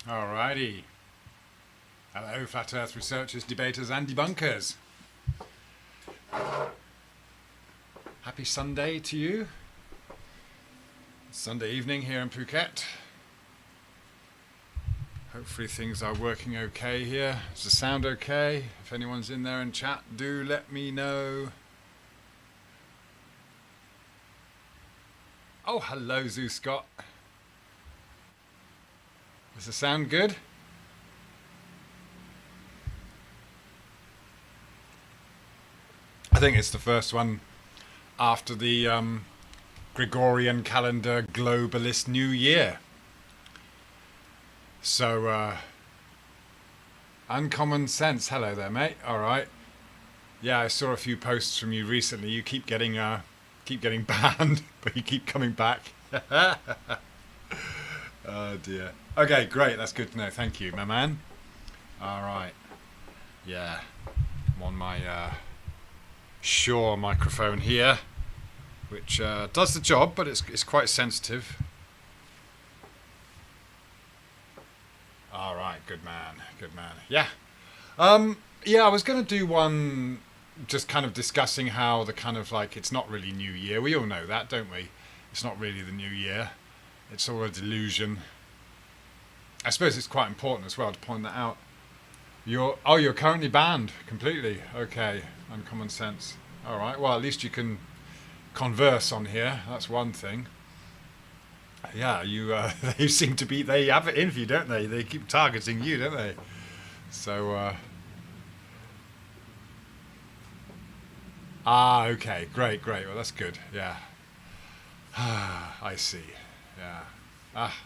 Alrighty. Hello, Flat Earth researchers, debaters, and debunkers. Happy Sunday to you. Sunday evening here in Phuket. Hopefully things are working okay here. Does the sound okay? If anyone's in there in chat, do let me know. Oh, hello, Zoo Scott. Does the sound good? I think it's the first one after the Gregorian calendar globalist New Year. So, uncommon sense. Hello there, mate. All right. Yeah, I saw a few posts from you recently. You keep getting banned, but you keep coming back. Oh dear. Okay, great. That's good to know. Thank you, my man. All right. Yeah, I'm on my Shure microphone here, which does the job, but it's quite sensitive. All right, good man, good man. Yeah, yeah. I was going to do one, just kind of discussing how the kind of like it's not really New Year. We all know that, don't we? It's not really the New Year. It's all a delusion. I suppose it's quite important as well to point that out. You're currently banned completely. Okay, uncommon sense. All right. Well, at least you can converse on here. That's one thing. Yeah, you. They seem to be. They have it in for you, don't they? They keep targeting you, don't they? So. Okay. Great. Great. Well, that's good. Yeah. I see. Yeah. Ah.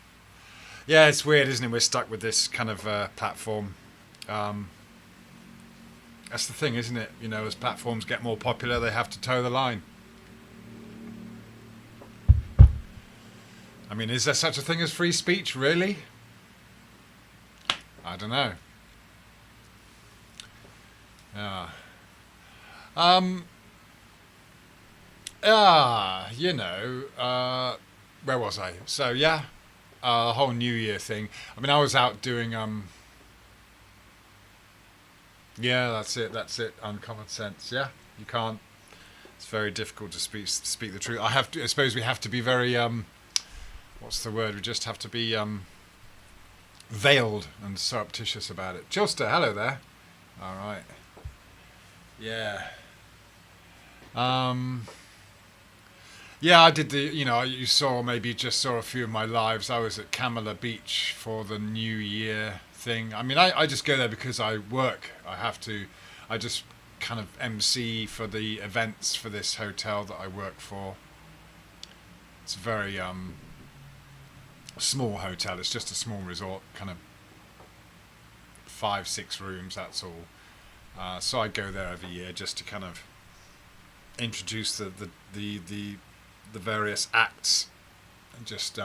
Yeah. It's weird, isn't it? We're stuck with this kind of platform. That's the thing, isn't it? You know, as platforms get more popular, they have to toe the line. I mean, is there such a thing as free speech, really? I don't know. Yeah. Um, you know, where was I? So, yeah, the whole New Year thing. I mean, I was out doing, yeah, that's it, uncommon sense, yeah? You can't, it's very difficult to speak the truth. I suppose we have to be very, what's the word? We just have to be veiled and surreptitious about it. Chilster, hello there. All right. Yeah. Um, yeah, I did the. You saw maybe just saw a few of my lives. I was at Kamala Beach for the New Year thing. I mean, I just go there because I work. I have to. I just kind of MC for the events for this hotel that I work for. It's very small hotel. It's just a small resort, kind of 5, 6 rooms. That's all. So I go there every year just to kind of introduce the various acts and just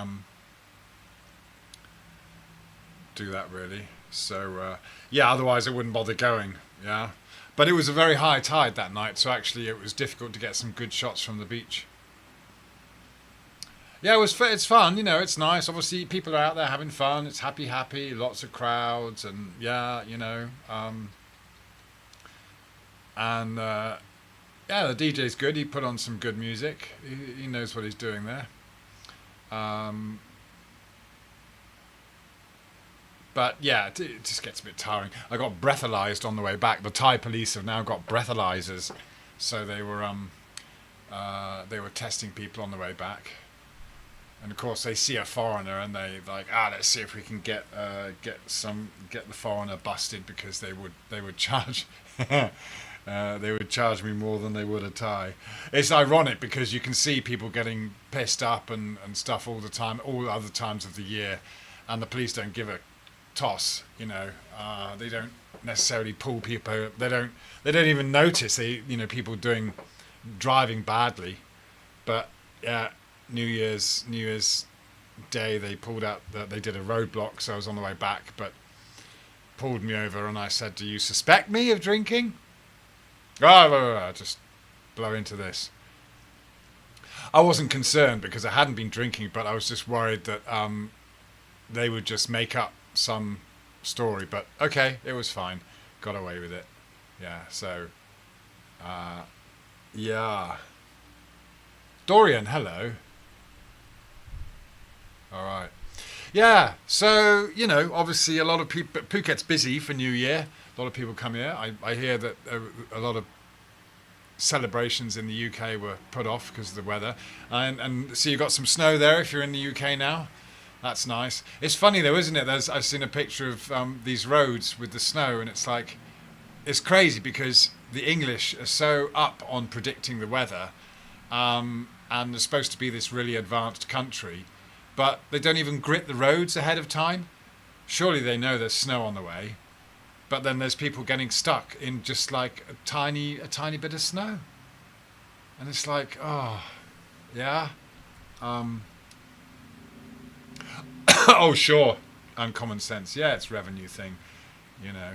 do that really. So yeah, otherwise I wouldn't bother going. Yeah, but it was a very high tide that night, so actually it was difficult to get some good shots from the beach. Yeah, it's fun, it's nice. Obviously, people are out there having fun. It's happy, lots of crowds, and yeah, and yeah, the DJ's good. He put on some good music. He knows what he's doing there. Um, but yeah, it just gets a bit tiring. I got breathalyzed on the way back. The Thai police have now got breathalyzers, so they were testing people on the way back. And of course, they see a foreigner and they like, let's see if we can get the foreigner busted because they would charge they would charge me more than they would a Thai. It's ironic because you can see people getting pissed up and stuff all the time, all other times of the year, and the police don't give a toss. They don't necessarily pull people. They don't even notice people driving badly, but yeah. New Year's Day, they pulled out. They did a roadblock, so I was on the way back, but pulled me over, and I said, "Do you suspect me of drinking?" Oh, just blow into this. I wasn't concerned because I hadn't been drinking, but I was just worried that they would just make up some story, but okay, it was fine. Got away with it. Yeah. So, uh, yeah. Dorian, hello. All right. Yeah. So obviously a lot of people. Phuket's busy for New Year. A lot of people come here. I hear that a lot of celebrations in the UK were put off because of the weather, and so you got some snow there if you're in the UK now. That's nice. It's funny though, isn't it? I've seen a picture of these roads with the snow, and it's like it's crazy because the English are so up on predicting the weather, and they're supposed to be this really advanced country, but they don't even grit the roads ahead of time. Surely they know there's snow on the way, but then there's people getting stuck in just like a tiny bit of snow, and it's like, oh, yeah. Um, oh, sure. And common sense. Yeah, it's revenue thing, you know.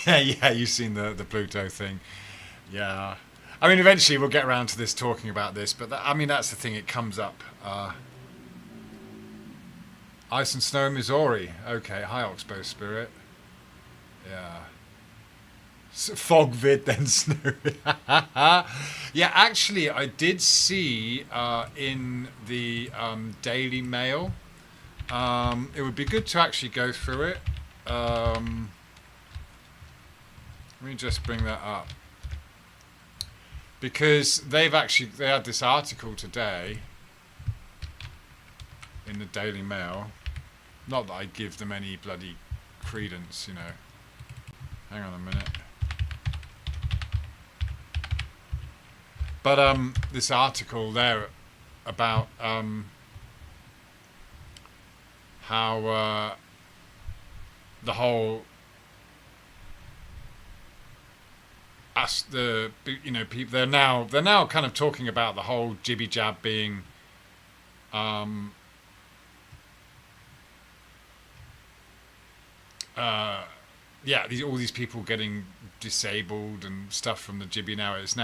Yeah, you've seen the Pluto thing. Yeah. I mean, eventually we'll get around to this, talking about this, but that's the thing. It comes up. Ice and snow in Missouri. Okay, hi Oxbow Spirit. Yeah. Fog vid, then snow. Yeah, actually, I did see in the Daily Mail. It would be good to actually go through it. Let me just bring that up, because they had this article today in the Daily Mail. Not that I give them any bloody credence, Hang on a minute. But this article there about how the whole people, they're now kind of talking about the whole jibby jab being all these people getting disabled and stuff from the jibby. Now it's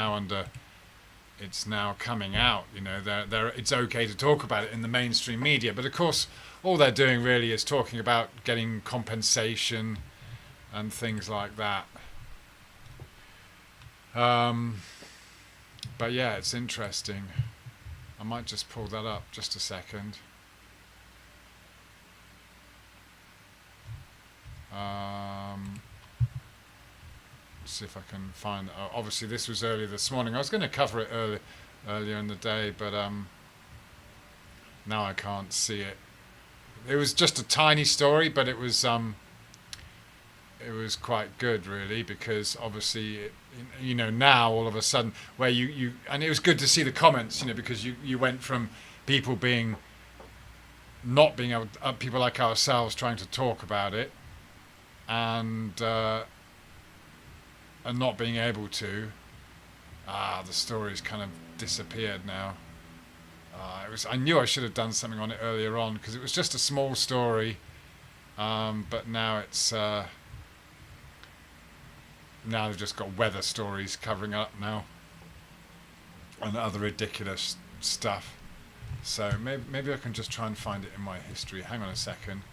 now coming out. It's okay to talk about it in the mainstream media, but of course all they're doing really is talking about getting compensation and things like that. But yeah, it's interesting. I might just pull that up just a second. See if I can find. Obviously, this was earlier this morning. I was going to cover it earlier in the day, but now I can't see it. It was just a tiny story, but it was quite good, really, because obviously, now all of a sudden, where you and it was good to see the comments, because you went from people not being able, people like ourselves trying to talk about it, and not being able to. The story's kind of disappeared now. I knew I should have done something on it earlier on, because it was just a small story, but now it's now they've just got weather stories covering up now and other ridiculous stuff. So maybe I can just try and find it in my history. Hang on a second.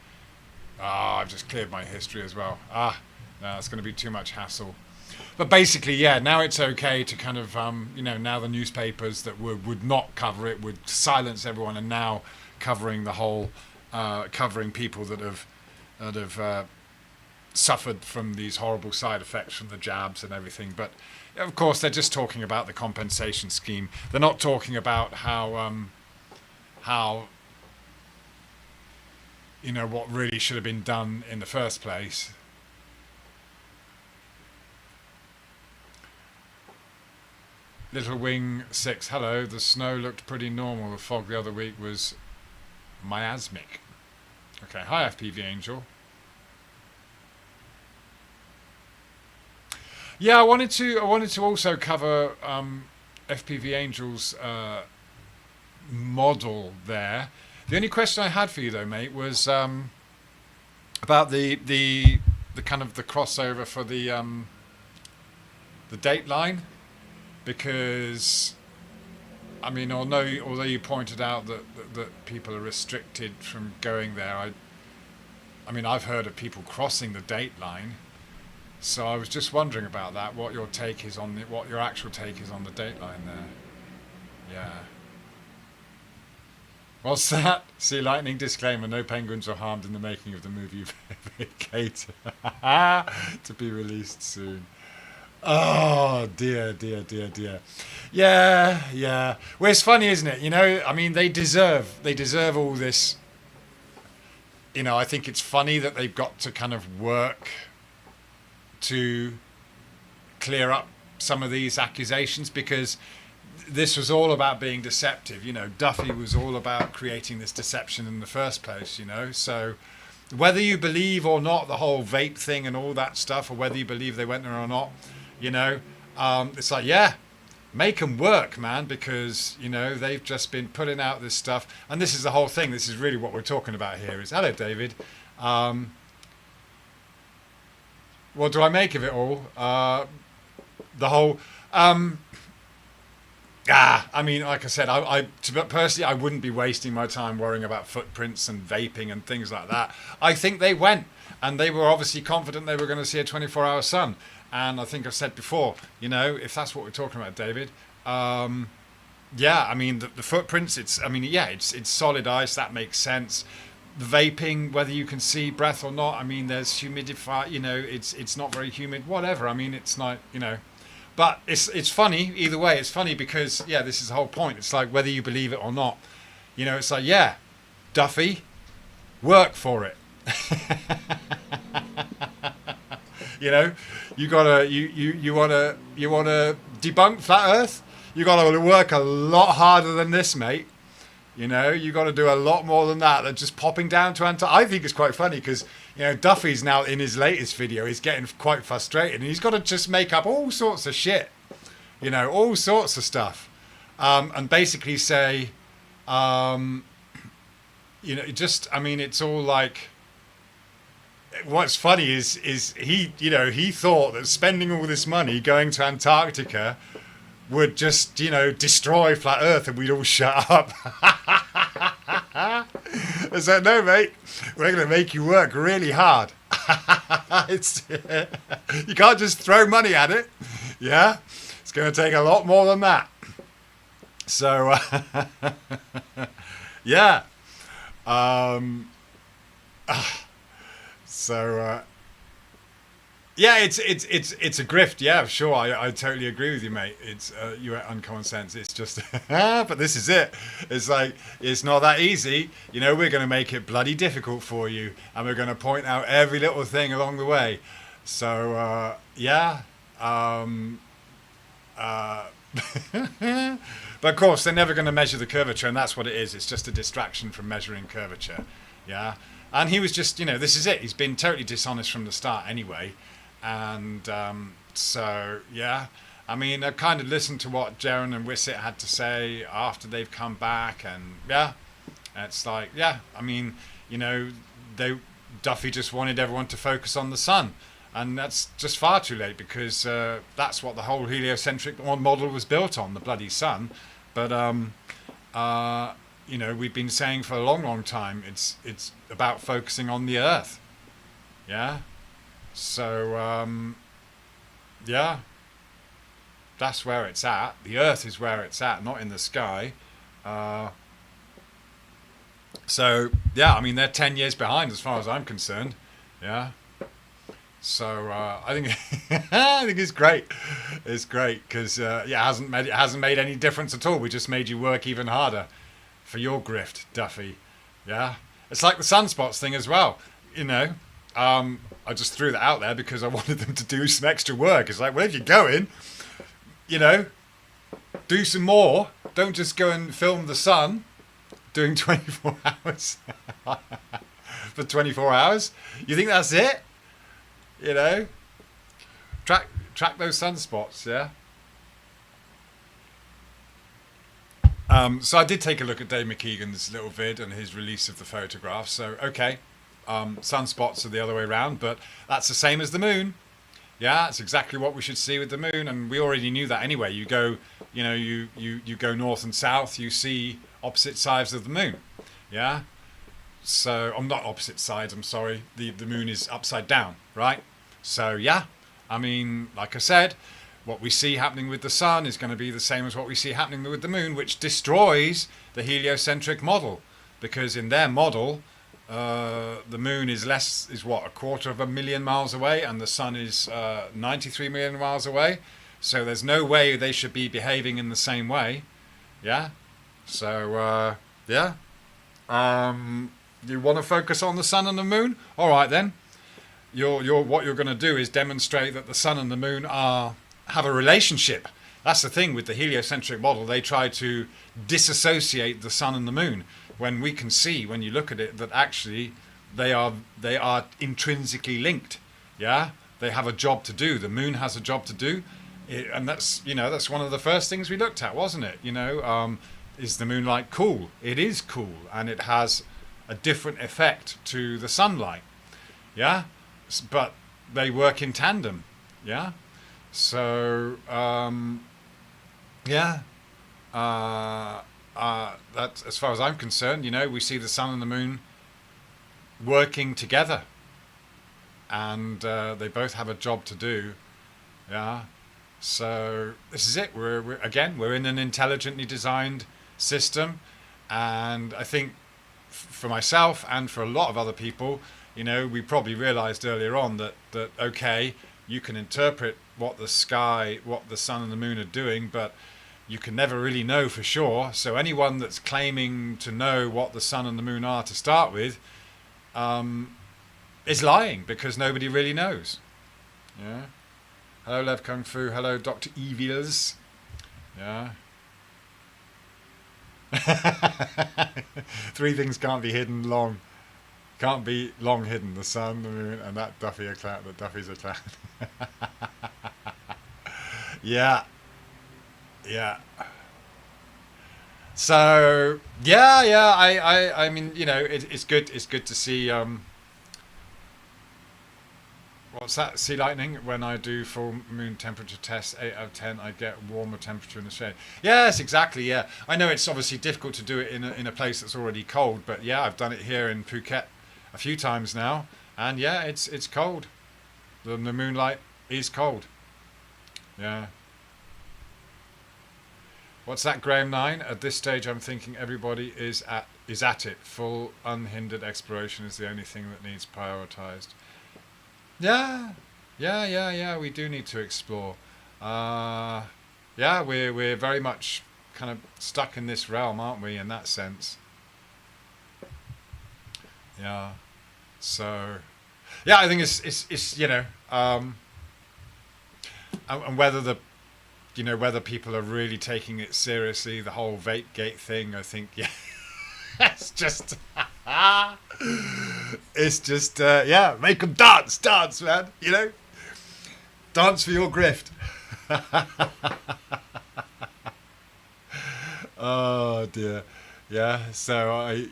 I've just cleared my history as well. No, it's going to be too much hassle. But basically, yeah, now it's okay to kind of, now the newspapers that would not cover it would silence everyone, and now covering the whole, covering people that have suffered from these horrible side effects from the jabs and everything. But of course, they're just talking about the compensation scheme. They're not talking about how what really should have been done in the first place. Little Wing 6, hello. The snow looked pretty normal. The fog the other week was miasmic. Okay, hi FPV Angel. Yeah, I wanted to also cover FPV Angel's model there. The only question I had for you though, mate, was about the kind of the crossover for the Dateline. Because, I mean, although you pointed out that people are restricted from going there, I mean, I've heard of people crossing the date line. So I was just wondering about that. What your take is on what your actual take is on the date line there? Yeah. What's that? Sea lightning disclaimer: no penguins were harmed in the making of the movie Vacator. To be released soon. Oh dear, dear, dear, dear. Yeah, yeah. Well, it's funny, isn't it? You know, I mean, they deserve all this. You know, I think it's funny that they've got to kind of work to clear up some of these accusations, because this was all about being deceptive. You know, Duffy was all about creating this deception in the first place, you know. So whether you believe or not the whole vape thing and all that stuff, or whether you believe they went there or not, you know, it's like, yeah, make them work, man, because, you know, they've just been putting out this stuff. And this is the whole thing. This is really what we're talking about here is, hello, David. What do I make of it all? The whole... I mean, like I said, personally, I wouldn't be wasting my time worrying about footprints and vaping and things like that. I think they went, and they were obviously confident they were going to see a 24-hour sun. And I think I've said before, you know, if that's what we're talking about, David, yeah, I mean, the footprints, it's solid ice, that makes sense. The vaping, whether you can see breath or not, I mean, there's humidify, you know, it's not very humid, whatever. I mean, it's not, you know. But it's funny, either way, it's funny because, yeah, this is the whole point. It's like, whether you believe it or not, you know, it's like, yeah, Duffy, work for it. You know, you wanna debunk flat Earth, you gotta work a lot harder than this, mate. You know, you got to do a lot more than that. Than just popping down to Antarctica. I think it's quite funny because, you know, Duffy's now in his latest video, he's getting quite frustrated and he's got to just make up all sorts of shit, you know, all sorts of stuff, and basically say, you know, just, I mean, it's all like. What's funny is he, you know, he thought that spending all this money going to Antarctica would just, you know, destroy flat Earth and we'd all shut up. I said, no, mate, we're going to make you work really hard. You can't just throw money at it. Yeah, it's going to take a lot more than that. So, yeah. Yeah, it's a grift. Yeah, sure. I totally agree with you, mate. It's you're uncommon sense. It's just, but this is it. It's like, it's not that easy. You know, we're going to make it bloody difficult for you, and we're going to point out every little thing along the way. So yeah. But of course, they're never going to measure the curvature, and that's what it is. It's just a distraction from measuring curvature. Yeah. And he was just, you know, this is it. He's been totally dishonest from the start anyway. And so, yeah. I mean, I've kind of listened to what Jaron and Wissett had to say after they've come back. And, yeah, it's like, yeah, I mean, you know, Duffy just wanted everyone to focus on the sun. And that's just far too late because that's what the whole heliocentric model was built on, the bloody sun. But, you know, we've been saying for a long, long time, it's about focusing on the Earth. Yeah. So, yeah. That's where it's at. The Earth is where it's at, not in the sky. So, yeah, I mean, they're 10 years behind as far as I'm concerned. Yeah. So I think I think it's great. It's great because yeah, it hasn't made any difference at all. We just made you work even harder for your grift, Duffy. Yeah, it's like the sunspots thing as well. You know, I just threw that out there because I wanted them to do some extra work. It's like, well, if you're going, you know, do some more. Don't just go and film the sun doing 24 hours for 24 hours. You think that's it? You know, track those sunspots, yeah. So I did take a look at Dave McKeegan's little vid and his release of the photograph. So okay, sunspots are the other way around, but that's the same as the moon. Yeah, it's exactly what we should see with the moon, and we already knew that anyway. You go, you know, you go north and south, you see opposite sides of the moon. Yeah. So I'm not opposite sides. I'm sorry. The moon is upside down, right? So yeah, I mean, like I said, what we see happening with the sun is going to be the same as what we see happening with the moon, which destroys the heliocentric model, because in their model, the moon is what, a quarter of a million miles away, and the sun is 93 million miles away. So there's no way they should be behaving in the same way. Yeah. So yeah. You want to focus on the sun and the moon? All right then. What you're going to do is demonstrate that the sun and the moon have a relationship. That's the thing with the heliocentric model. They try to disassociate the sun and the moon, when we can see, when you look at it, that actually they are intrinsically linked. Yeah, they have a job to do. The moon has a job to do, and that's one of the first things we looked at, wasn't it? Is the moonlight cool? It is cool, and it has a different effect to the sunlight. Yeah, but they work in tandem. Yeah, so yeah. That, as far as I'm concerned, we see the sun and the moon working together, and they both have a job to do. Yeah, so this is it. We're in an intelligently designed system, and I think for myself and for a lot of other people, we probably realized earlier on that okay, you can interpret what the sun and the moon are doing, but you can never really know for sure. So anyone that's claiming to know what the sun and the moon are to start with is lying, because nobody really knows. Yeah. Hello, Lev Kung Fu. Hello, Dr. Evils. Yeah. 3 things can't be hidden long. Can't be long hidden: the sun, the moon, and that Duffy a clown. That Duffy's a clown. Yeah. Yeah. So yeah. I mean, it's good. It's good to see. What's that? Sea lightning. When I do full moon temperature tests, 8 out of 10, I get warmer temperature in the shade. Yes, exactly. Yeah, I know it's obviously difficult to do it in a place that's already cold, but yeah, I've done it here in Phuket a few times now, and yeah, it's cold. The moonlight is cold. Yeah. What's that, Graham 9? At this stage, I'm thinking everybody is at it. Full, unhindered exploration is the only thing that needs prioritised. Yeah. We do need to explore. Yeah, we're very much kind of stuck in this realm, aren't we? In that sense. Yeah. So, yeah, I think it's and whether people are really taking it seriously, the whole vape gate thing, I think, yeah, it's just, yeah, make them dance, man, dance for your grift. Oh dear, yeah. So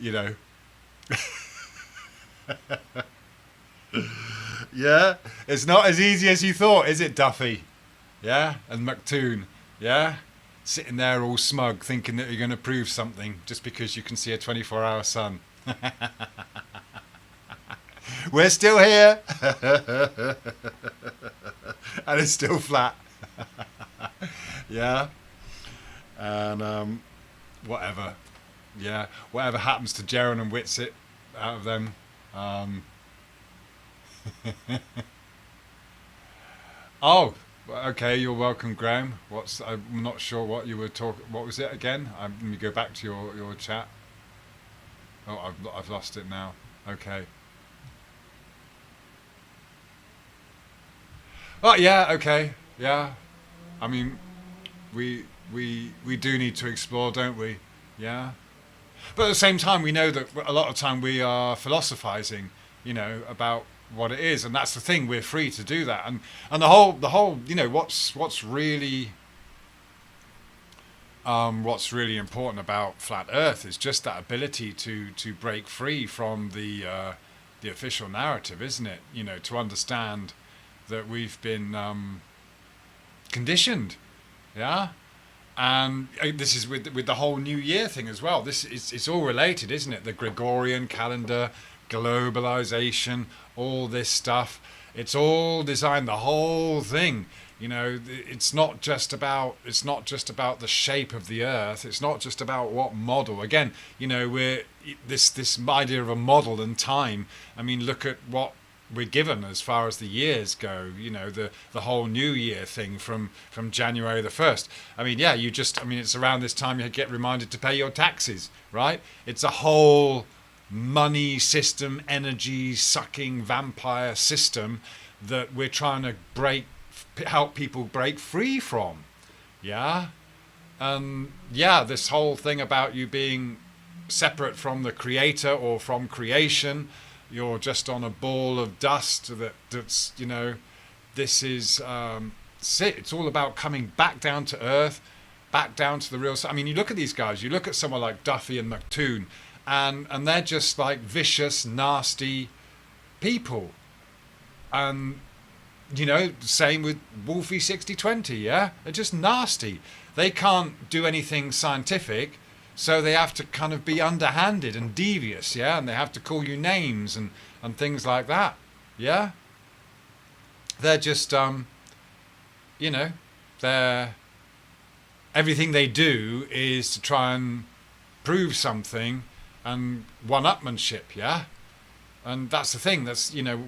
yeah, it's not as easy as you thought, is it, Duffy? Yeah, and McToon, yeah, sitting there all smug, thinking that you're going to prove something just because you can see a 24-hour sun. We're still here, and it's still flat. Yeah, and whatever. Yeah, whatever happens to Jaron and Whitsit out of them. Oh. Okay, you're welcome, Graham. I'm not sure what you were talking. What was it again? Let me go back to your chat. Oh, I've lost it now. Okay. Oh yeah. Okay. Yeah. I mean, we do need to explore, don't we? Yeah. But at the same time, we know that a lot of time we are philosophizing, about what it is, and that's the thing. We're free to do that, and the whole what's really important about flat Earth is just that ability to break free from the official narrative, isn't it? To understand that we've been conditioned, yeah, And this is with the whole New Year thing as well. This is it's all related, isn't it? The Gregorian calendar, globalization, all this stuff. It's all designed. The whole thing. You know, it's not just about the shape of the Earth. It's not just about what model. Again, you know, we're this idea of a model and time. I mean, look at what we're given as far as the years go. You know, the whole New Year thing from January the 1st. I mean, yeah, it's around this time you get reminded to pay your taxes, right? It's a whole money system, energy sucking vampire system that we're trying to help people break free from. Yeah. Yeah, this whole thing about you being separate from the creator or from creation, you're just on a ball of dust that's, you know, this is it's all about coming back down to earth, back down to the real. I mean, you look at these guys, you look at someone like Duffy and McToon, and they're just like vicious, nasty people. And you know, same with Wolfie 6020, yeah? They're just nasty. They can't do anything scientific, so they have to kind of be underhanded and devious, yeah? And they have to call you names and things like that, yeah? They're just, you know, everything they do is to try and prove something and one-upmanship, yeah? And that's the thing, that's, you know,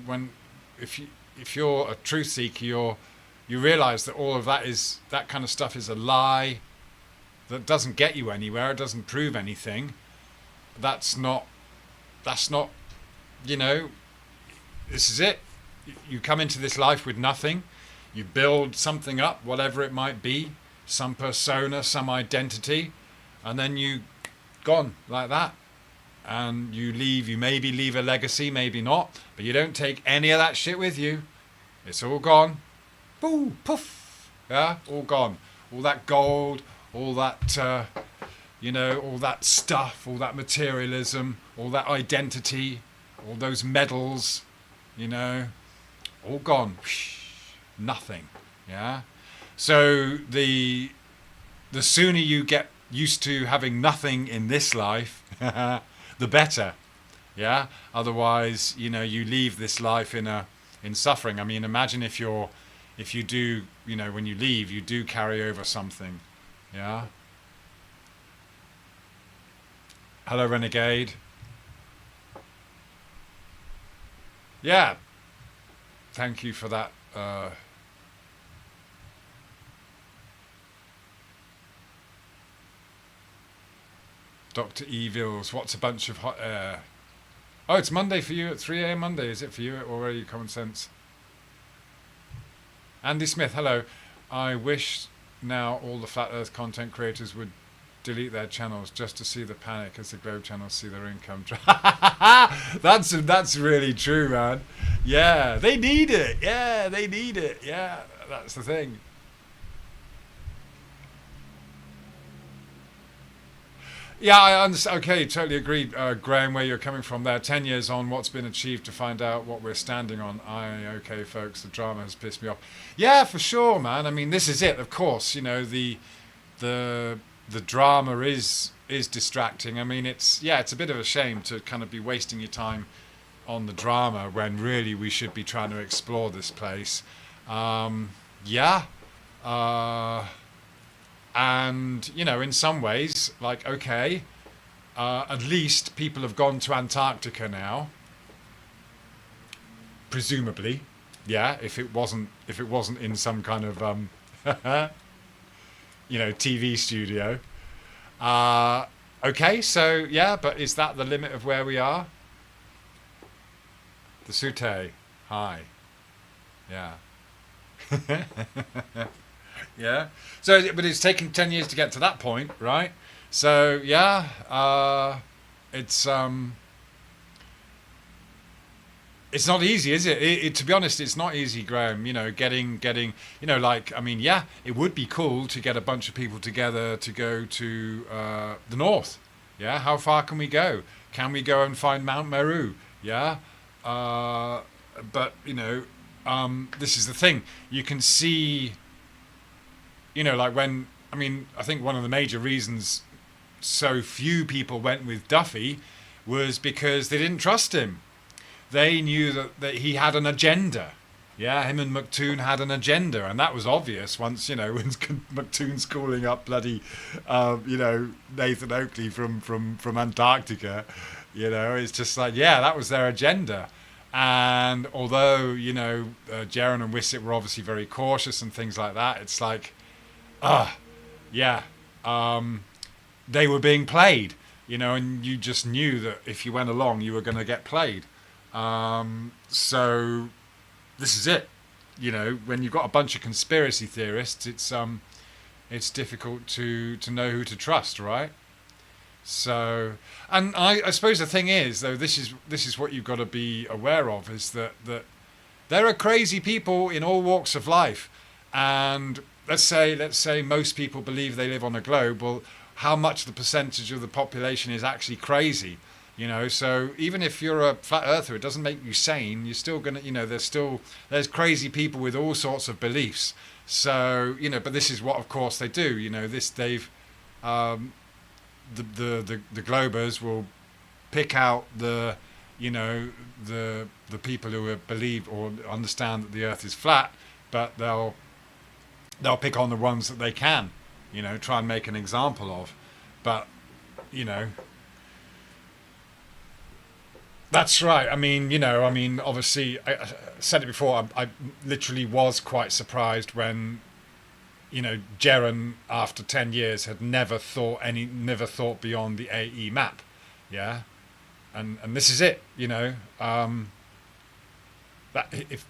if you're a truth seeker, you realise that all of that kind of stuff is a lie that doesn't get you anywhere. It doesn't prove anything. That's not. You know, this is it. You come into this life with nothing. You build something up, whatever it might be, some persona, some identity, and then you gone like that. And you leave, you maybe leave a legacy, maybe not, but you don't take any of that shit with you. It's all gone. Boo, poof. Yeah, all gone. All that gold, all that, you know, all that stuff, all that materialism, all that identity, all those medals, you know, all gone. Nothing. Yeah. So the sooner you get used to having nothing in this life, the better, yeah. Otherwise, you know, you leave this life in suffering. I mean, imagine if you do, you know, when you leave, you do carry over something, yeah. Hello, Renegade. Yeah, thank you for that. Dr. Evils, what's a bunch of hot air? Oh, it's Monday for you at 3 a.m. Monday, is it for you, or are you common sense? Andy Smith, hello. I wish now all the Flat Earth content creators would delete their channels just to see the panic as the Globe channels see their income. That's really true, man. Yeah, they need it. Yeah, they need it. Yeah, that's the thing. Yeah, I understand. Okay, totally agree, Graham, where you're coming from there. 10 years on, what's been achieved to find out what we're standing on? Okay, folks, the drama has pissed me off. Yeah, for sure, man. I mean, this is it. Of course, you know, the drama is distracting. I mean, it's a bit of a shame to kind of be wasting your time on the drama when really we should be trying to explore this place. Yeah. And, you know, in some ways, like, okay, at least people have gone to Antarctica now. Presumably, yeah, if it wasn't in some kind of, you know, TV studio. Okay, so, yeah, but is that the limit of where we are? The Sute, hi. Yeah. Yeah. So, but it's taken 10 years to get to that point, right? So, yeah, it's not easy, is it? To be honest, it's not easy, Graham. You know, getting, you know, like, I mean, yeah, it would be cool to get a bunch of people together to go to the north. Yeah. How far can we go? Can we go and find Mount Meru? Yeah. But, you know, this is the thing. You can see, you know, like when I mean, I think one of the major reasons so few people went with Duffy was because they didn't trust him. They knew that he had an agenda. Yeah, him and McToon had an agenda, and that was obvious once, when McToon's calling up bloody, Nathan Oakley from Antarctica. It's just like, yeah, that was their agenda. And although, Jaron and Wissett were obviously very cautious and things like that, it's like, yeah, they were being played, and you just knew that if you went along, you were going to get played. So this is it. When you've got a bunch of conspiracy theorists, it's difficult to know who to trust, right? So, and I suppose the thing is, though, this is what you've got to be aware of, is that there are crazy people in all walks of life, and let's say most people believe they live on a globe. Well, how much the percentage of the population is actually crazy? So even if you're a flat earther, it doesn't make you sane. You're still gonna, there's crazy people with all sorts of beliefs. So but this is what, of course, they do. They've the Globers will pick out the people who believe or understand that the Earth is flat, but they'll pick on the ones that they can, try and make an example of. But that's right. I mean, obviously, I said it before. I literally was quite surprised when, Jaron, after 10 years, had never thought beyond the AE map. Yeah, and this is it. That if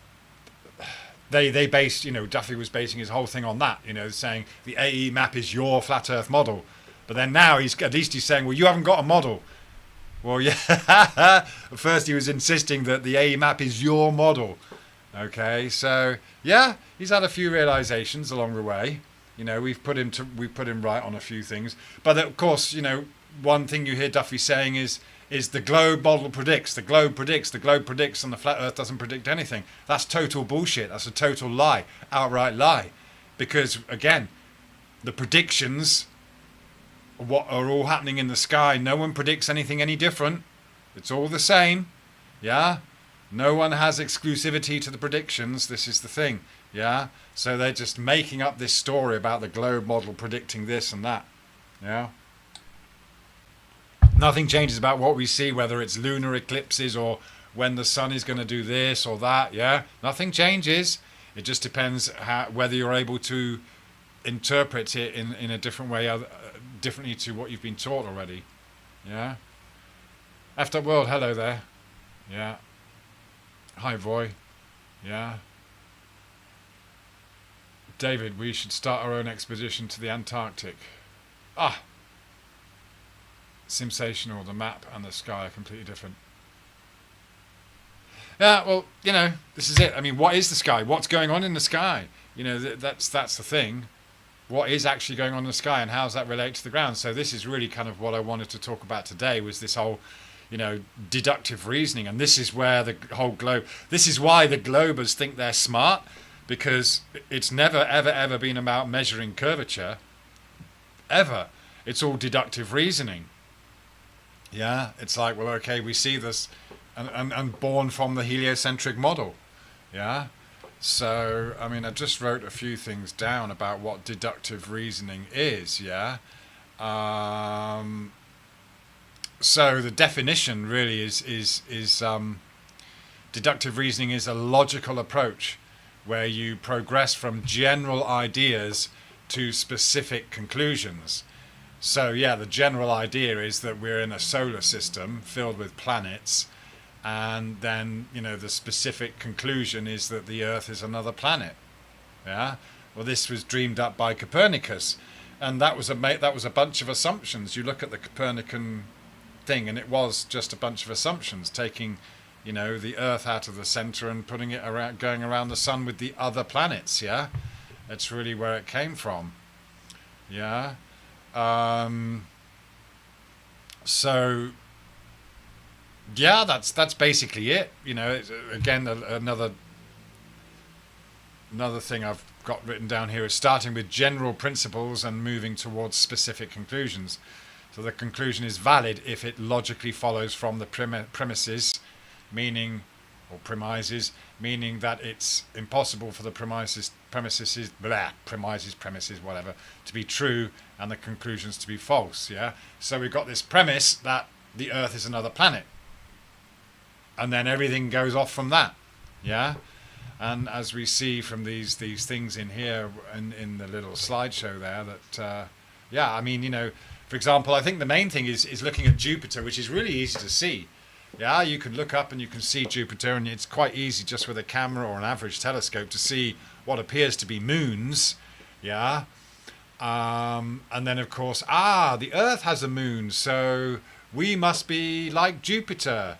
they based, Duffy was basing his whole thing on that. Saying the AE map is your flat Earth model, but then now he's saying, well, you haven't got a model. Well, yeah. At first, he was insisting that the AE map is your model. Okay, so yeah, he's had a few realizations along the way. We've put him right on a few things. But of course, one thing you hear Duffy saying is the globe model predicts, the globe predicts, and the flat Earth doesn't predict anything. That's total bullshit. That's a total lie, outright lie, because again, the predictions, what are all happening in the sky. No one predicts anything any different. It's all the same. Yeah? No one has exclusivity to the predictions. This is the thing. Yeah? So they're just making up this story about the globe model predicting this and that. Yeah? Nothing changes about what we see, whether it's lunar eclipses or when the sun is going to do this or that. Yeah? Nothing changes. It just depends whether you're able to interpret it in a different way, differently to what you've been taught already. Yeah? Effed up world, hello there. Yeah. Hi, Roy. Yeah. David, we should start our own expedition to the Antarctic. Sensational. The map and the sky are completely different. Yeah, well, this is it. I mean, what is the sky? What's going on in the sky? That's the thing. What is actually going on in the sky, and how does that relate to the ground? So this is really kind of what I wanted to talk about today, was this whole, deductive reasoning. And this is where the whole globe, this is why the globers think they're smart, because it's never, ever, ever been about measuring curvature. Ever. It's all deductive reasoning. Yeah, it's like, well, okay, we see this, and born from the heliocentric model. Yeah. So, I mean, I just wrote a few things down about what deductive reasoning is, yeah? So the definition really is deductive reasoning is a logical approach where you progress from general ideas to specific conclusions. So, yeah, the general idea is that we're in a solar system filled with planets, and then, the specific conclusion is that the Earth is another planet. Yeah? Well, this was dreamed up by Copernicus, and that was a bunch of assumptions. You look at the Copernican thing, and it was just a bunch of assumptions, taking, the Earth out of the center and putting it around, going around the sun with the other planets. Yeah? That's really where it came from. Yeah? So, yeah, that's basically it. Again, another another thing I've got written down here is starting with general principles and moving towards specific conclusions. So the conclusion is valid if it logically follows from the premises, meaning, or premises, meaning that it's impossible for the premises, whatever, to be true and the conclusions to be false. Yeah. So we've got this premise that the Earth is another planet, and then everything goes off from that. Yeah. And as we see from these things in here in the little slideshow there, that yeah, I mean, you know, for example, I think the main thing is looking at Jupiter, which is really easy to see. Yeah, you can look up and you can see Jupiter, and it's quite easy just with a camera or an average telescope to see what appears to be moons. Yeah. And then, of course, the Earth has a moon, so we must be like Jupiter.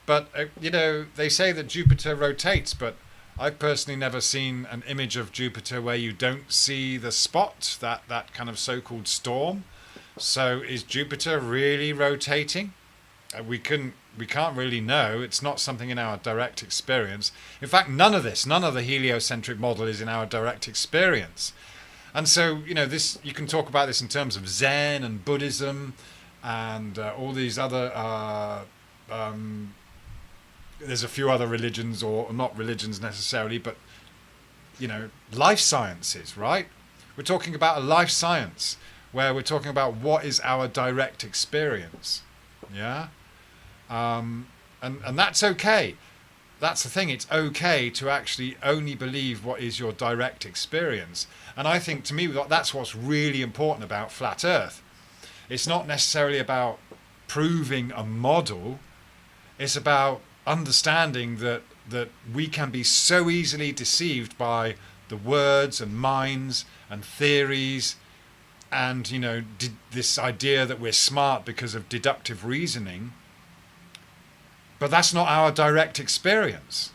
But, you know, they say that Jupiter rotates, but I've personally never seen an image of Jupiter where you don't see the spot, that kind of so-called storm. So is Jupiter really rotating? We can't really know. It's not something in our direct experience. In fact, none of the heliocentric model is in our direct experience. And so, you know, this, you can talk about this in terms of Zen and Buddhism and all these other there's a few other religions, or not religions necessarily, but, you know, life sciences, right? We're talking about a life science where we're talking about what is our direct experience. Yeah. And that's okay. That's the thing. It's okay to actually only believe what is your direct experience. And I think, to me, that's what's really important about flat Earth. It's not necessarily about proving a model. It's about understanding that we can be so easily deceived by the words and minds and theories and, you know, this idea that we're smart because of deductive reasoning. But that's not our direct experience.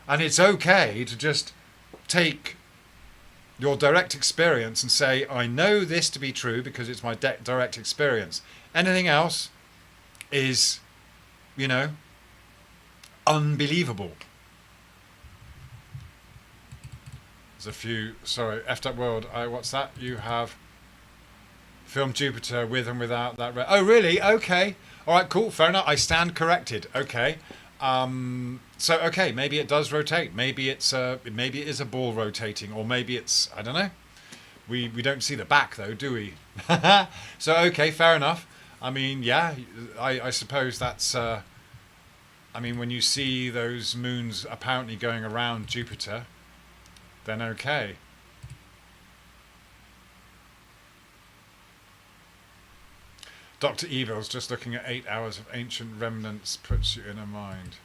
And it's okay to just take your direct experience and say, I know this to be true because it's my direct experience. Anything else is, you know, unbelievable. There's a few, sorry, effed up world. What's that? You have filmed Jupiter with and without that. Oh, really? Okay. All right, cool. Fair enough. I stand corrected. Okay. So, okay, maybe it does rotate. Maybe it is a ball rotating, or maybe it's, I don't know. We don't see the back though, do we? So, okay, fair enough. I mean, yeah, I suppose that's, I mean, when you see those moons apparently going around Jupiter, then okay. Dr. Evil's just looking at 8 hours of ancient remnants puts you in a mind.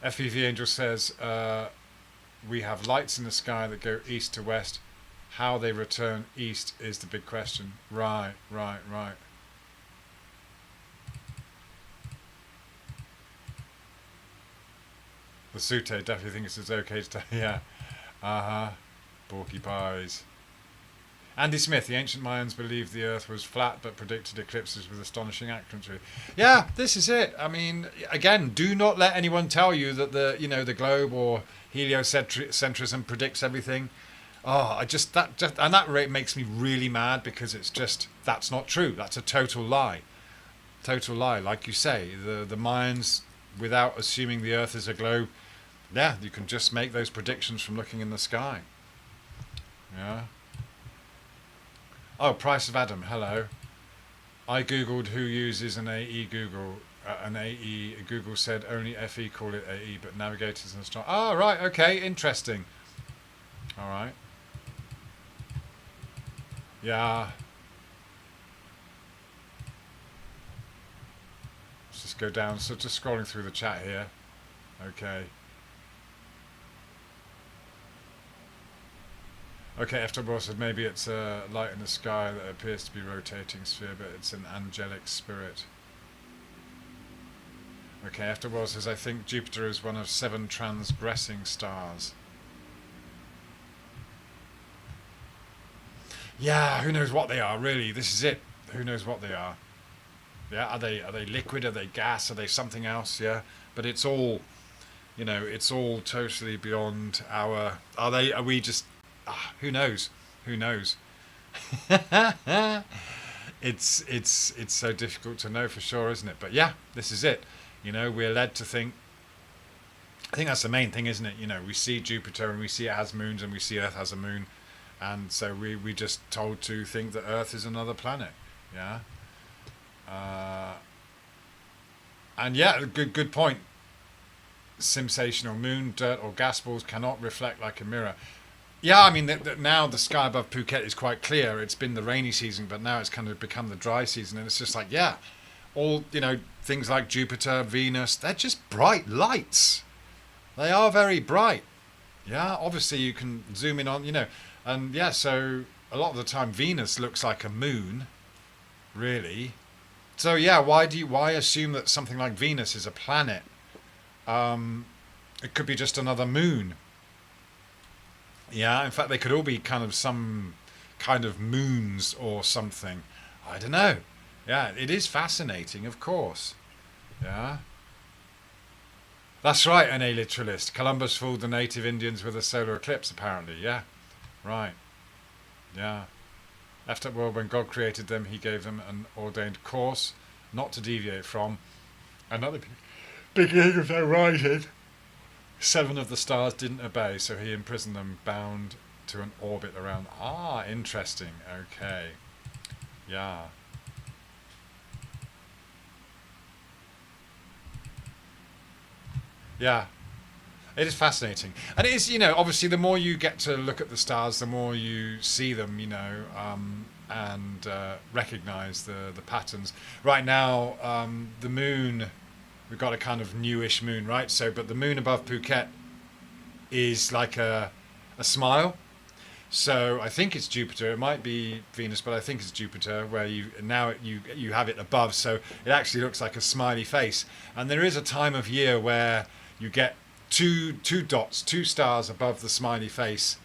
FEV Angel says, we have lights in the sky that go east to west. How they return east is the big question. Right. The Sute definitely thinks it's okay to... Yeah. Porcupines. Andy Smith, the ancient Mayans believed the Earth was flat but predicted eclipses with astonishing accuracy. Yeah, this is it. I mean, again, do not let anyone tell you that the globe or heliocentrism predicts everything. Oh, that rate makes me really mad, because it's just, that's not true. That's a total lie. Total lie. Like you say, the Mayans, without assuming the Earth is a globe, yeah, you can just make those predictions from looking in the sky. Yeah. Oh, Price of Adam, hello. I googled who uses an AE Google. Google said only FE call it AE, but navigators and astronomers. Oh, right, okay, interesting. All right. Yeah. Let's just go down. So just scrolling through the chat here. Okay. Okay, Eftabor said maybe it's a light in the sky that appears to be rotating sphere, but it's an angelic spirit. Okay, Eftabor says, I think Jupiter is one of 7 transgressing stars. Yeah, who knows what they are, really? This is it. Who knows what they are? Yeah, are they liquid? Are they gas? Are they something else? Yeah, but it's all you know, it's all totally beyond our. Are they? Are we just? Who knows? Who knows? It's so difficult to know for sure, isn't it? But yeah, this is it. You know, we're led to think. I think that's the main thing, isn't it? You know, we see Jupiter and we see it has moons, and we see Earth has a moon, and so we just told to think that Earth is another planet. Yeah. And yeah, good point. Sensational moon, dirt or gas balls cannot reflect like a mirror. Yeah, I mean now the sky above Phuket is quite clear. It's been the rainy season, but now it's kind of become the dry season, and it's just like, yeah, all, you know, things like Jupiter, Venus, they're just bright lights. They are very bright. Yeah, obviously you can zoom in on, you know, and yeah, so a lot of the time Venus looks like a moon, really. So yeah, why assume that something like Venus is a planet? It could be just another moon. Yeah, in fact, they could all be kind of some kind of moons or something. I don't know. Yeah, it is fascinating, of course. Yeah. That's right, an aliteralist. Columbus fooled the native Indians with a solar eclipse, apparently. Yeah. Right. Yeah. After the world, when God created them, he gave them an ordained course not to deviate from. Another beginning of their rising. 7 of the stars didn't obey, so he imprisoned them, bound to an orbit around. Ah, interesting. Okay. Yeah. Yeah. It is fascinating. And it is, you know, obviously the more you get to look at the stars, the more you see them, you know, and recognize the patterns. Right now, the moon, we've got a kind of newish moon, right? So, but the moon above Phuket is like a smile. So I think it's Jupiter. It might be Venus, but I think it's Jupiter, where you have it above, so it actually looks like a smiley face. And there is a time of year where you get two dots, 2 stars above the smiley face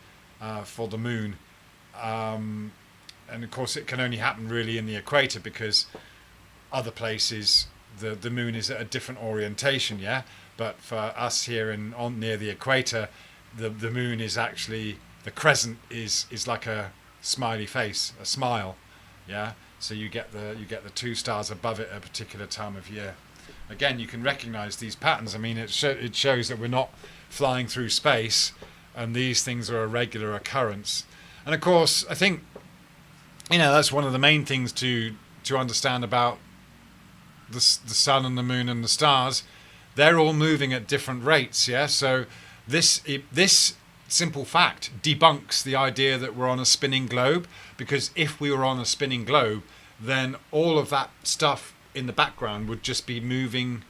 for the moon. And of course, it can only happen really in the equator, because other places the moon is at a different orientation. Yeah, but for us here on near the equator, the moon is actually, the crescent is like a smiley face, a smile. Yeah, so you get the 2 stars above it at a particular time of year. Again, you can recognize these patterns. I mean, it shows that we're not flying through space, and these things are a regular occurrence. And of course, I think, you know, that's one of the main things to understand about the sun and the moon and the stars. They're all moving at different rates. Yeah, so this simple fact debunks the idea that we're on a spinning globe, because if we were on a spinning globe, then all of that stuff in the background would just be moving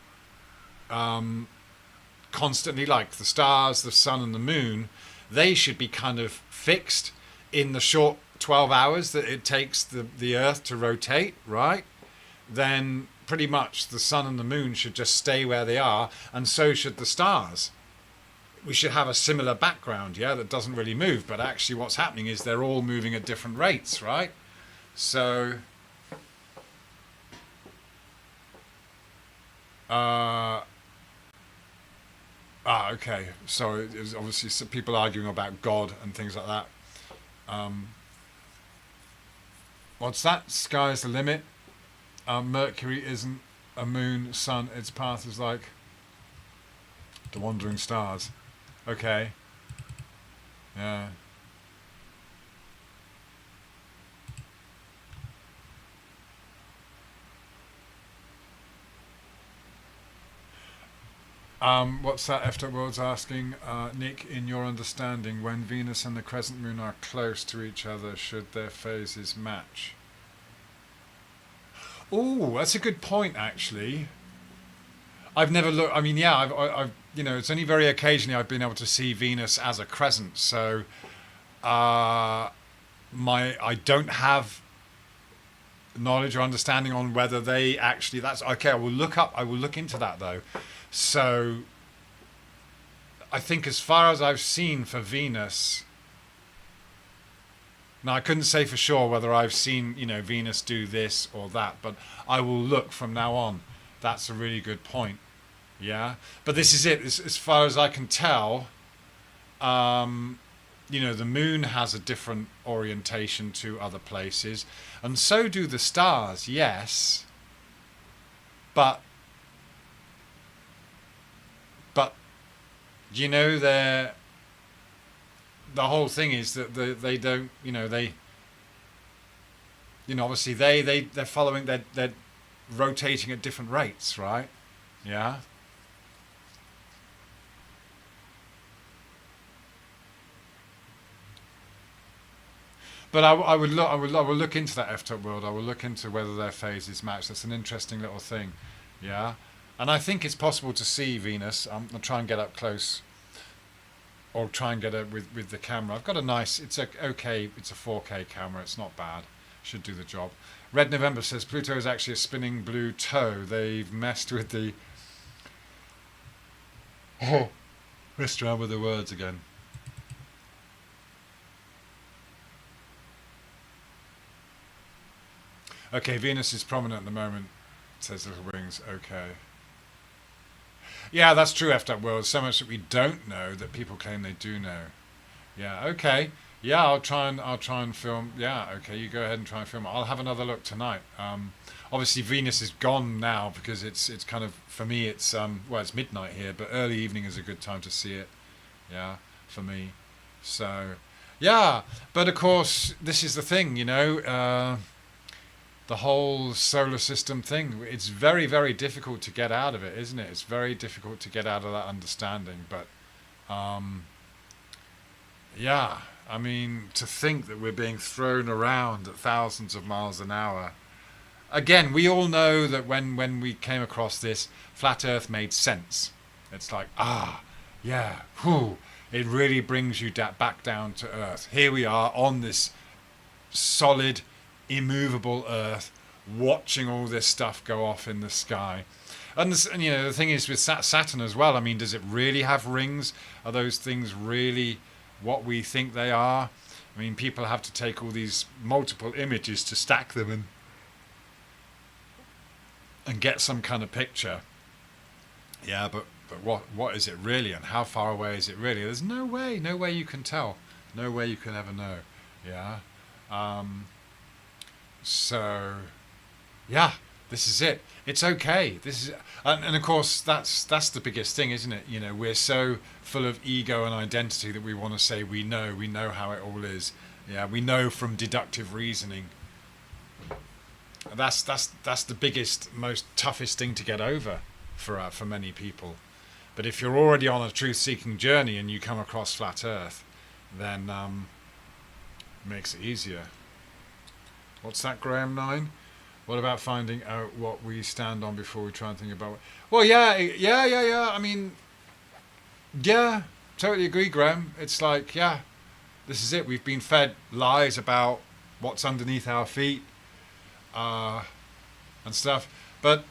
constantly, like the stars, the sun and the moon. They should be kind of fixed in the short 12 hours that it takes the Earth to rotate, right? Then pretty much the sun and the moon should just stay where they are, and so should the stars. We should have a similar background, yeah, that doesn't really move, but actually what's happening is they're all moving at different rates, right? So okay. So it was obviously some people arguing about God and things like that. What's that? Sky's the limit. Mercury isn't a moon, sun. Its path is like the wandering stars. Okay. Yeah. What's that? After World's asking, Nick, in your understanding, when Venus and the crescent moon are close to each other, should their phases match? Oh, that's a good point, actually. I've never looked. I mean, yeah, I've you know, it's only very occasionally I've been able to see Venus as a crescent. So, I don't have knowledge or understanding on whether they actually. That's okay. I will look into that though. So, I think as far as I've seen for Venus, now I couldn't say for sure whether I've seen, you know, Venus do this or that, but I will look from now on. That's a really good point. Yeah, but this is it. As far as I can tell, the moon has a different orientation to other places, and so do the stars. Yes, but but they're the whole thing is that they don't. Obviously they're following. They're rotating at different rates, right? Yeah. But I will look into that F-top world. I will look into whether their phases match. That's an interesting little thing, yeah. And I think it's possible to see Venus. I'll try and get up close, or try and get it with the camera. I've got a nice. It's a okay. It's a 4K camera. It's not bad. Should do the job. Red November says Pluto is actually a spinning blue toe. They've messed with the. Oh, messed around with the words again. Okay, Venus is prominent at the moment, says Little Wings. Okay. Yeah, that's true, effed up world. So much that we don't know that people claim they do know. Yeah, okay. Yeah, I'll try and film. Yeah, okay, you go ahead and try and film. I'll have another look tonight. Obviously Venus is gone now because it's kind of, for me it's it's midnight here, but early evening is a good time to see it. Yeah, for me. So, yeah, but of course this is the thing, the whole solar system thing. It's very, very difficult to get out of it, isn't it? It's very difficult to get out of that understanding. But, yeah, I mean, to think that we're being thrown around at thousands of miles an hour. Again, we all know that when we came across this, flat Earth made sense. It's like, yeah, whew, it really brings you back down to Earth. Here we are on this solid, immovable Earth, watching all this stuff go off in the sky. And the thing is with Saturn as well. I mean, does it really have rings? Are those things really what we think they are? I mean, people have to take all these multiple images to stack them and get some kind of picture. Yeah, but what is it really, and how far away is it really? There's no way you can tell. No way you can ever know. Yeah. So, yeah, this is it. It's okay. This is, and of course that's the biggest thing, isn't it? We're so full of ego and identity that we want to say we know how it all is. Yeah, we know from deductive reasoning. That's the biggest, most toughest thing to get over for many people. But if you're already on a truth-seeking journey and you come across flat Earth, then it makes it easier. What's that, Graham 9? What about finding out what we stand on before we try and think about it? Well, yeah. I mean, yeah, totally agree, Graham. It's like, yeah, this is it. We've been fed lies about what's underneath our feet and stuff. But,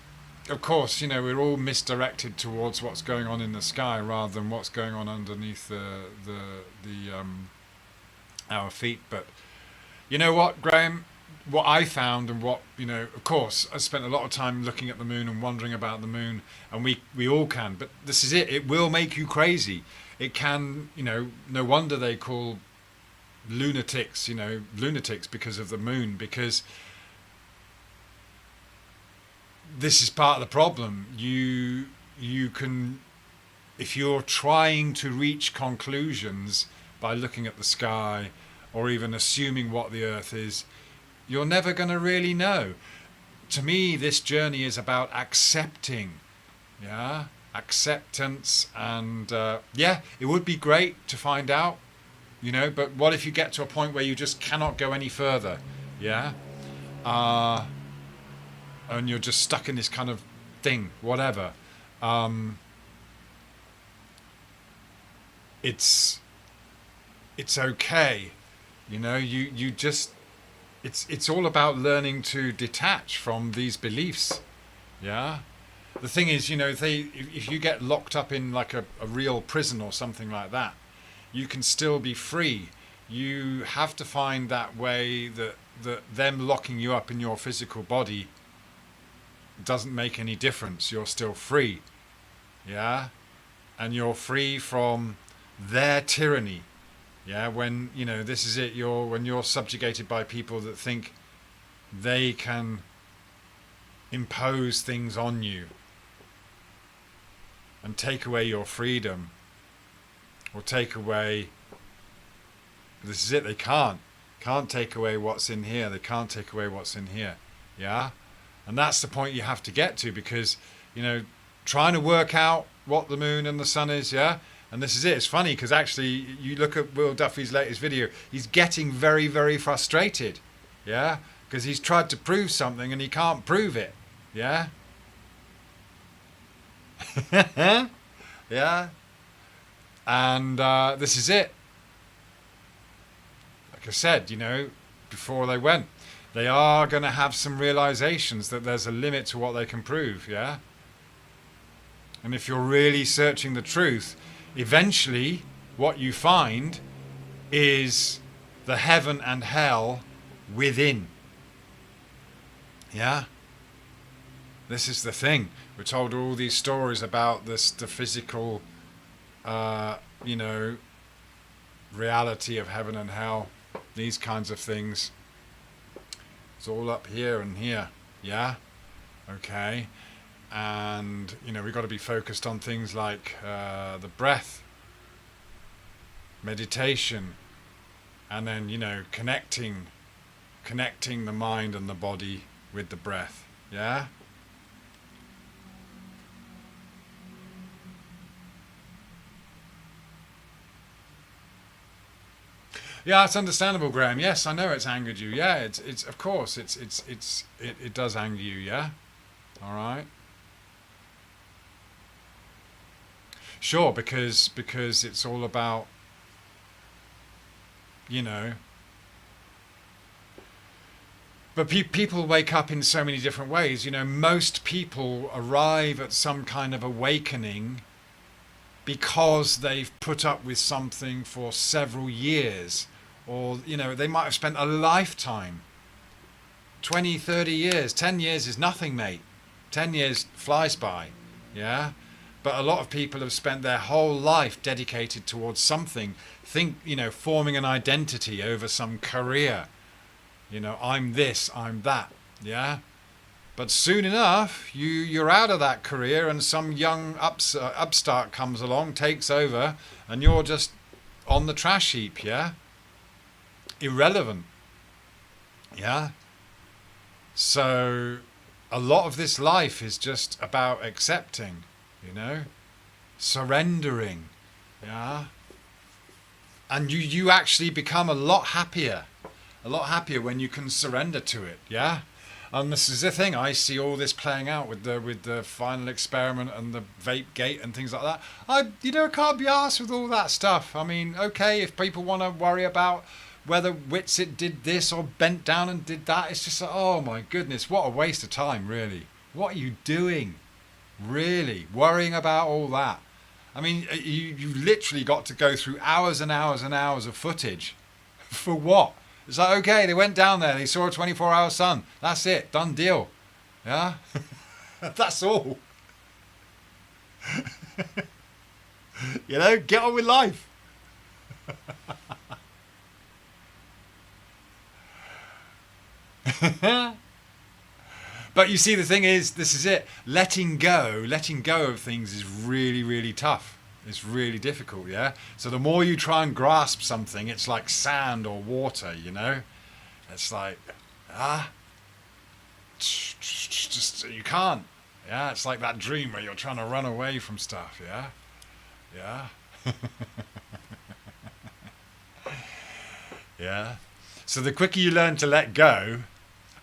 of course, we're all misdirected towards what's going on in the sky rather than what's going on underneath our feet. But you know what, Graham? What I found and what, of course, I spent a lot of time looking at the moon and wondering about the moon, and we all can, but this is it. It will make you crazy. It can, no wonder they call lunatics, lunatics because of the moon, because this is part of the problem. You can, if you're trying to reach conclusions by looking at the sky or even assuming what the Earth is, you're never going to really know. To me, this journey is about accepting, acceptance, and it would be great to find out, but what if you get to a point where you just cannot go any further, and you're just stuck in this kind of thing, whatever. It's okay, you just. It's all about learning to detach from these beliefs. Yeah. The thing is, if you get locked up in like a real prison or something like that, you can still be free. You have to find that way that them locking you up in your physical body doesn't make any difference. You're still free. Yeah, and you're free from their tyranny. Yeah, when this is it. When you're subjugated by people that think they can impose things on you and take away your freedom, or take away. This is it. They can't take away what's in here. They can't take away what's in here. Yeah, and that's the point you have to get to, because trying to work out what the moon and the sun is. Yeah. And this is it. It's funny because actually, you look at Will Duffy's latest video. He's getting very, very frustrated, yeah, because he's tried to prove something and he can't prove it, yeah, yeah. And this is it. Like I said, before they went, they are going to have some realizations that there's a limit to what they can prove, yeah. And if you're really searching the truth, eventually, what you find is the heaven and hell within. Yeah? This is the thing. We're told all these stories about the physical, reality of heaven and hell. These kinds of things. It's all up here and here. Yeah? Okay. And we've got to be focused on things like the breath, meditation, and then connecting the mind and the body with the breath. Yeah. Yeah, it's understandable, Graham. Yes, I know it's angered you. Yeah, it's of course it does anger you. Yeah. All right. Sure, because it's all about, but people wake up in so many different ways. Most people arrive at some kind of awakening because they've put up with something for several years, or they might have spent a lifetime, 20, 30 years. 10 years is nothing, mate. 10 years flies by. Yeah. But a lot of people have spent their whole life dedicated towards something. Forming an identity over some career. I'm this, I'm that. Yeah. But soon enough, you're out of that career, and some young upstart comes along, takes over, and you're just on the trash heap. Yeah. Irrelevant. Yeah. So a lot of this life is just about accepting. Surrendering, yeah, and you actually become a lot happier when you can surrender to it, yeah. And this is the thing, I see all this playing out with the final experiment and the vape gate and things like that. I can't be arsed with all that stuff. I mean, okay, if people want to worry about whether Whitsitt did this or bent down and did that, it's just like, oh my goodness, what a waste of time, really. What are you doing? Really worrying about all that? I mean, you literally got to go through hours and hours and hours of footage for what? It's like, okay, they went down there, they saw a 24-hour sun, that's it, done deal. Yeah. That's all. Get on with life. But you see, the thing is, this is it. Letting go of things is really, really tough. It's really difficult, yeah? So the more you try and grasp something, it's like sand or water, It's like, just, you can't. Yeah, it's like that dream where you're trying to run away from stuff, yeah? Yeah? Yeah? So the quicker you learn to let go,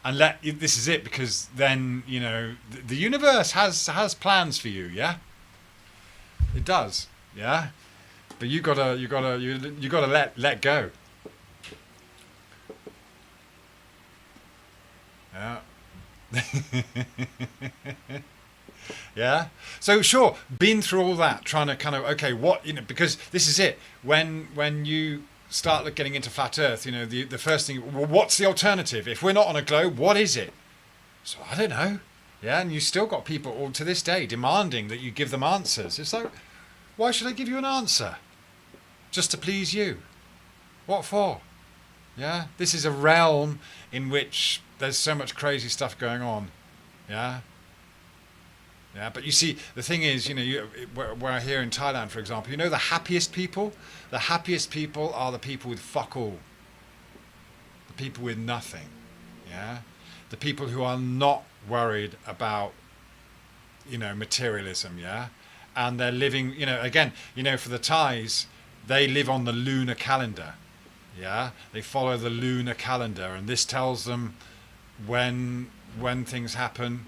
and this is it, because then the universe has plans for you, yeah. It does, yeah. But you gotta let go. Yeah. Yeah. So sure, been through all that, trying to kind of because this is it. When you start getting into flat Earth, the first thing, well, what's the alternative? If we're not on a globe, what is it? So I don't know. Yeah, and you still got people all to this day demanding that you give them answers. It's like, why should I give you an answer? Just to please you? What for? Yeah, this is a realm in which there's so much crazy stuff going on. Yeah, yeah. But you see, the thing is, where here in Thailand, for example, the happiest people. The happiest people are the people with fuck all. The people with nothing. Yeah, the people who are not worried about materialism. Yeah, and they're living. Again, for the Thais, they live on the lunar calendar. Yeah, they follow the lunar calendar, and this tells them when things happen.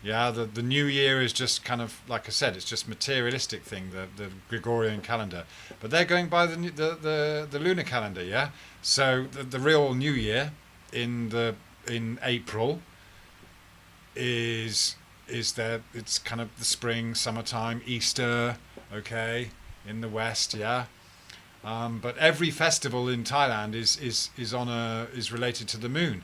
Yeah, the new year is just kind of like I said, it's just materialistic thing, the Gregorian calendar, but they're going by the lunar calendar. Yeah, so the real new year in April is it's kind of the spring, summertime, Easter, okay, in the West. Yeah. But every festival in Thailand is related to the moon,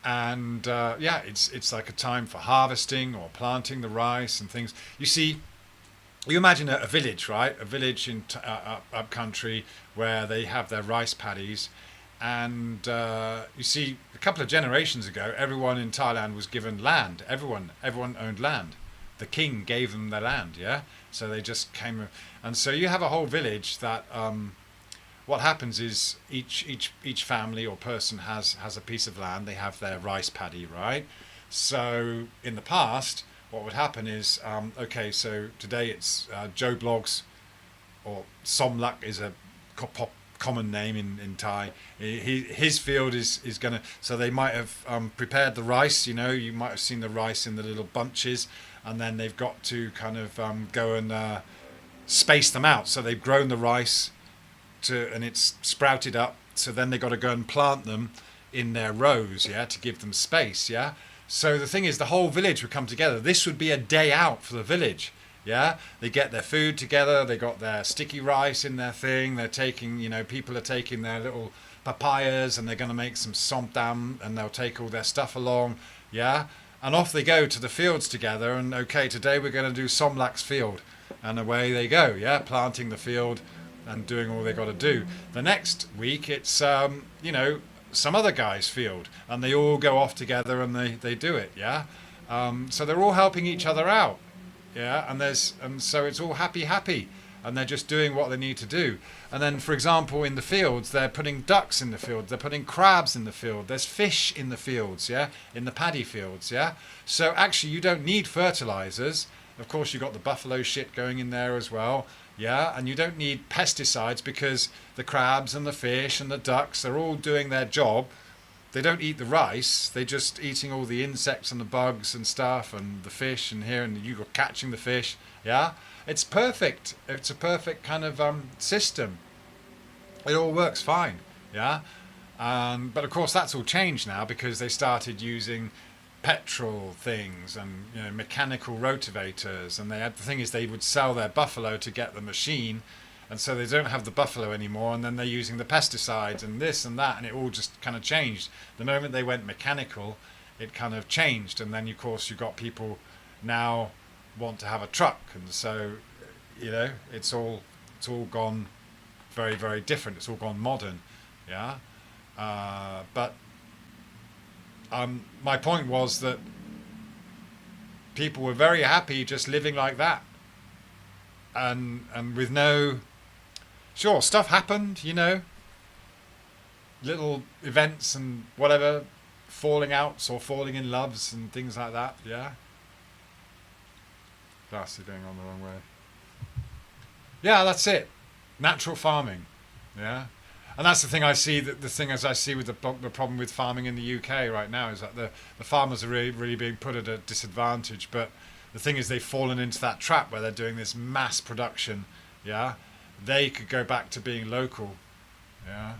and it's like a time for harvesting or planting the rice and things. You see, you imagine a village, right? A village in up country where they have their rice paddies, and you see, a couple of generations ago, everyone in Thailand was given land. Everyone owned land. The king gave them their land. Yeah, so they just came. And so you have a whole village that what happens is each family or person has a piece of land. They have their rice paddy, right? So in the past, what would happen is, okay, so today it's Joe Bloggs, or Somlak is a common name in Thai. His field is going to, so they might have prepared the rice, you might have seen the rice in the little bunches, and then they've got to kind of go and space them out. So they've grown the rice and it's sprouted up. So then they've got to go and plant them in their rows, yeah, to give them space, yeah. So the thing is, the whole village would come together. This would be a day out for the village, yeah. They get their food together. They got their sticky rice in their thing. They're taking, people are taking their little papayas and they're going to make some somtam, and they'll take all their stuff along, yeah. And off they go to the fields together. And okay, today we're going to do Somlak's field. And away they go, yeah, planting the field and doing all they got to do. The next week, it's some other guy's field, and they all go off together and they do it, yeah. So they're all helping each other out, yeah. And so it's all happy, and they're just doing what they need to do. And then, for example, in the fields, they're putting ducks in the field, they're putting crabs in the field, there's fish in the fields, yeah, in the paddy fields, yeah. So actually, you don't need fertilizers. Of course, you've got the buffalo shit going in there as well, yeah, and you don't need pesticides because the crabs and the fish and the ducks, they're all doing their job. They don't eat the rice, they're just eating all the insects and the bugs and stuff and the fish, and here, and you go catching the fish, yeah. It's perfect. It's a perfect kind of system. It all works fine, yeah. But of course, that's all changed now because they started using petrol things and mechanical rotavators, and the thing is, they would sell their buffalo to get the machine, and so they don't have the buffalo anymore, and then they're using the pesticides and this and that, and it all just kind of changed. The moment they went mechanical, it kind of changed, and then of course you've got people now want to have a truck, and so it's all gone very, very different. It's all gone modern, yeah. But my point was that people were very happy just living like that, and with no, sure, stuff happened, little events and whatever, falling outs or falling in loves and things like that, yeah. Glass is going on the wrong way. Yeah, that's it. Natural farming, yeah. And that's the thing I see. The thing as I see with the problem with farming in the UK right now is that the farmers are really being put at a disadvantage. But the thing is, they've fallen into that trap where they're doing this mass production. Yeah, they could go back to being local. Yeah.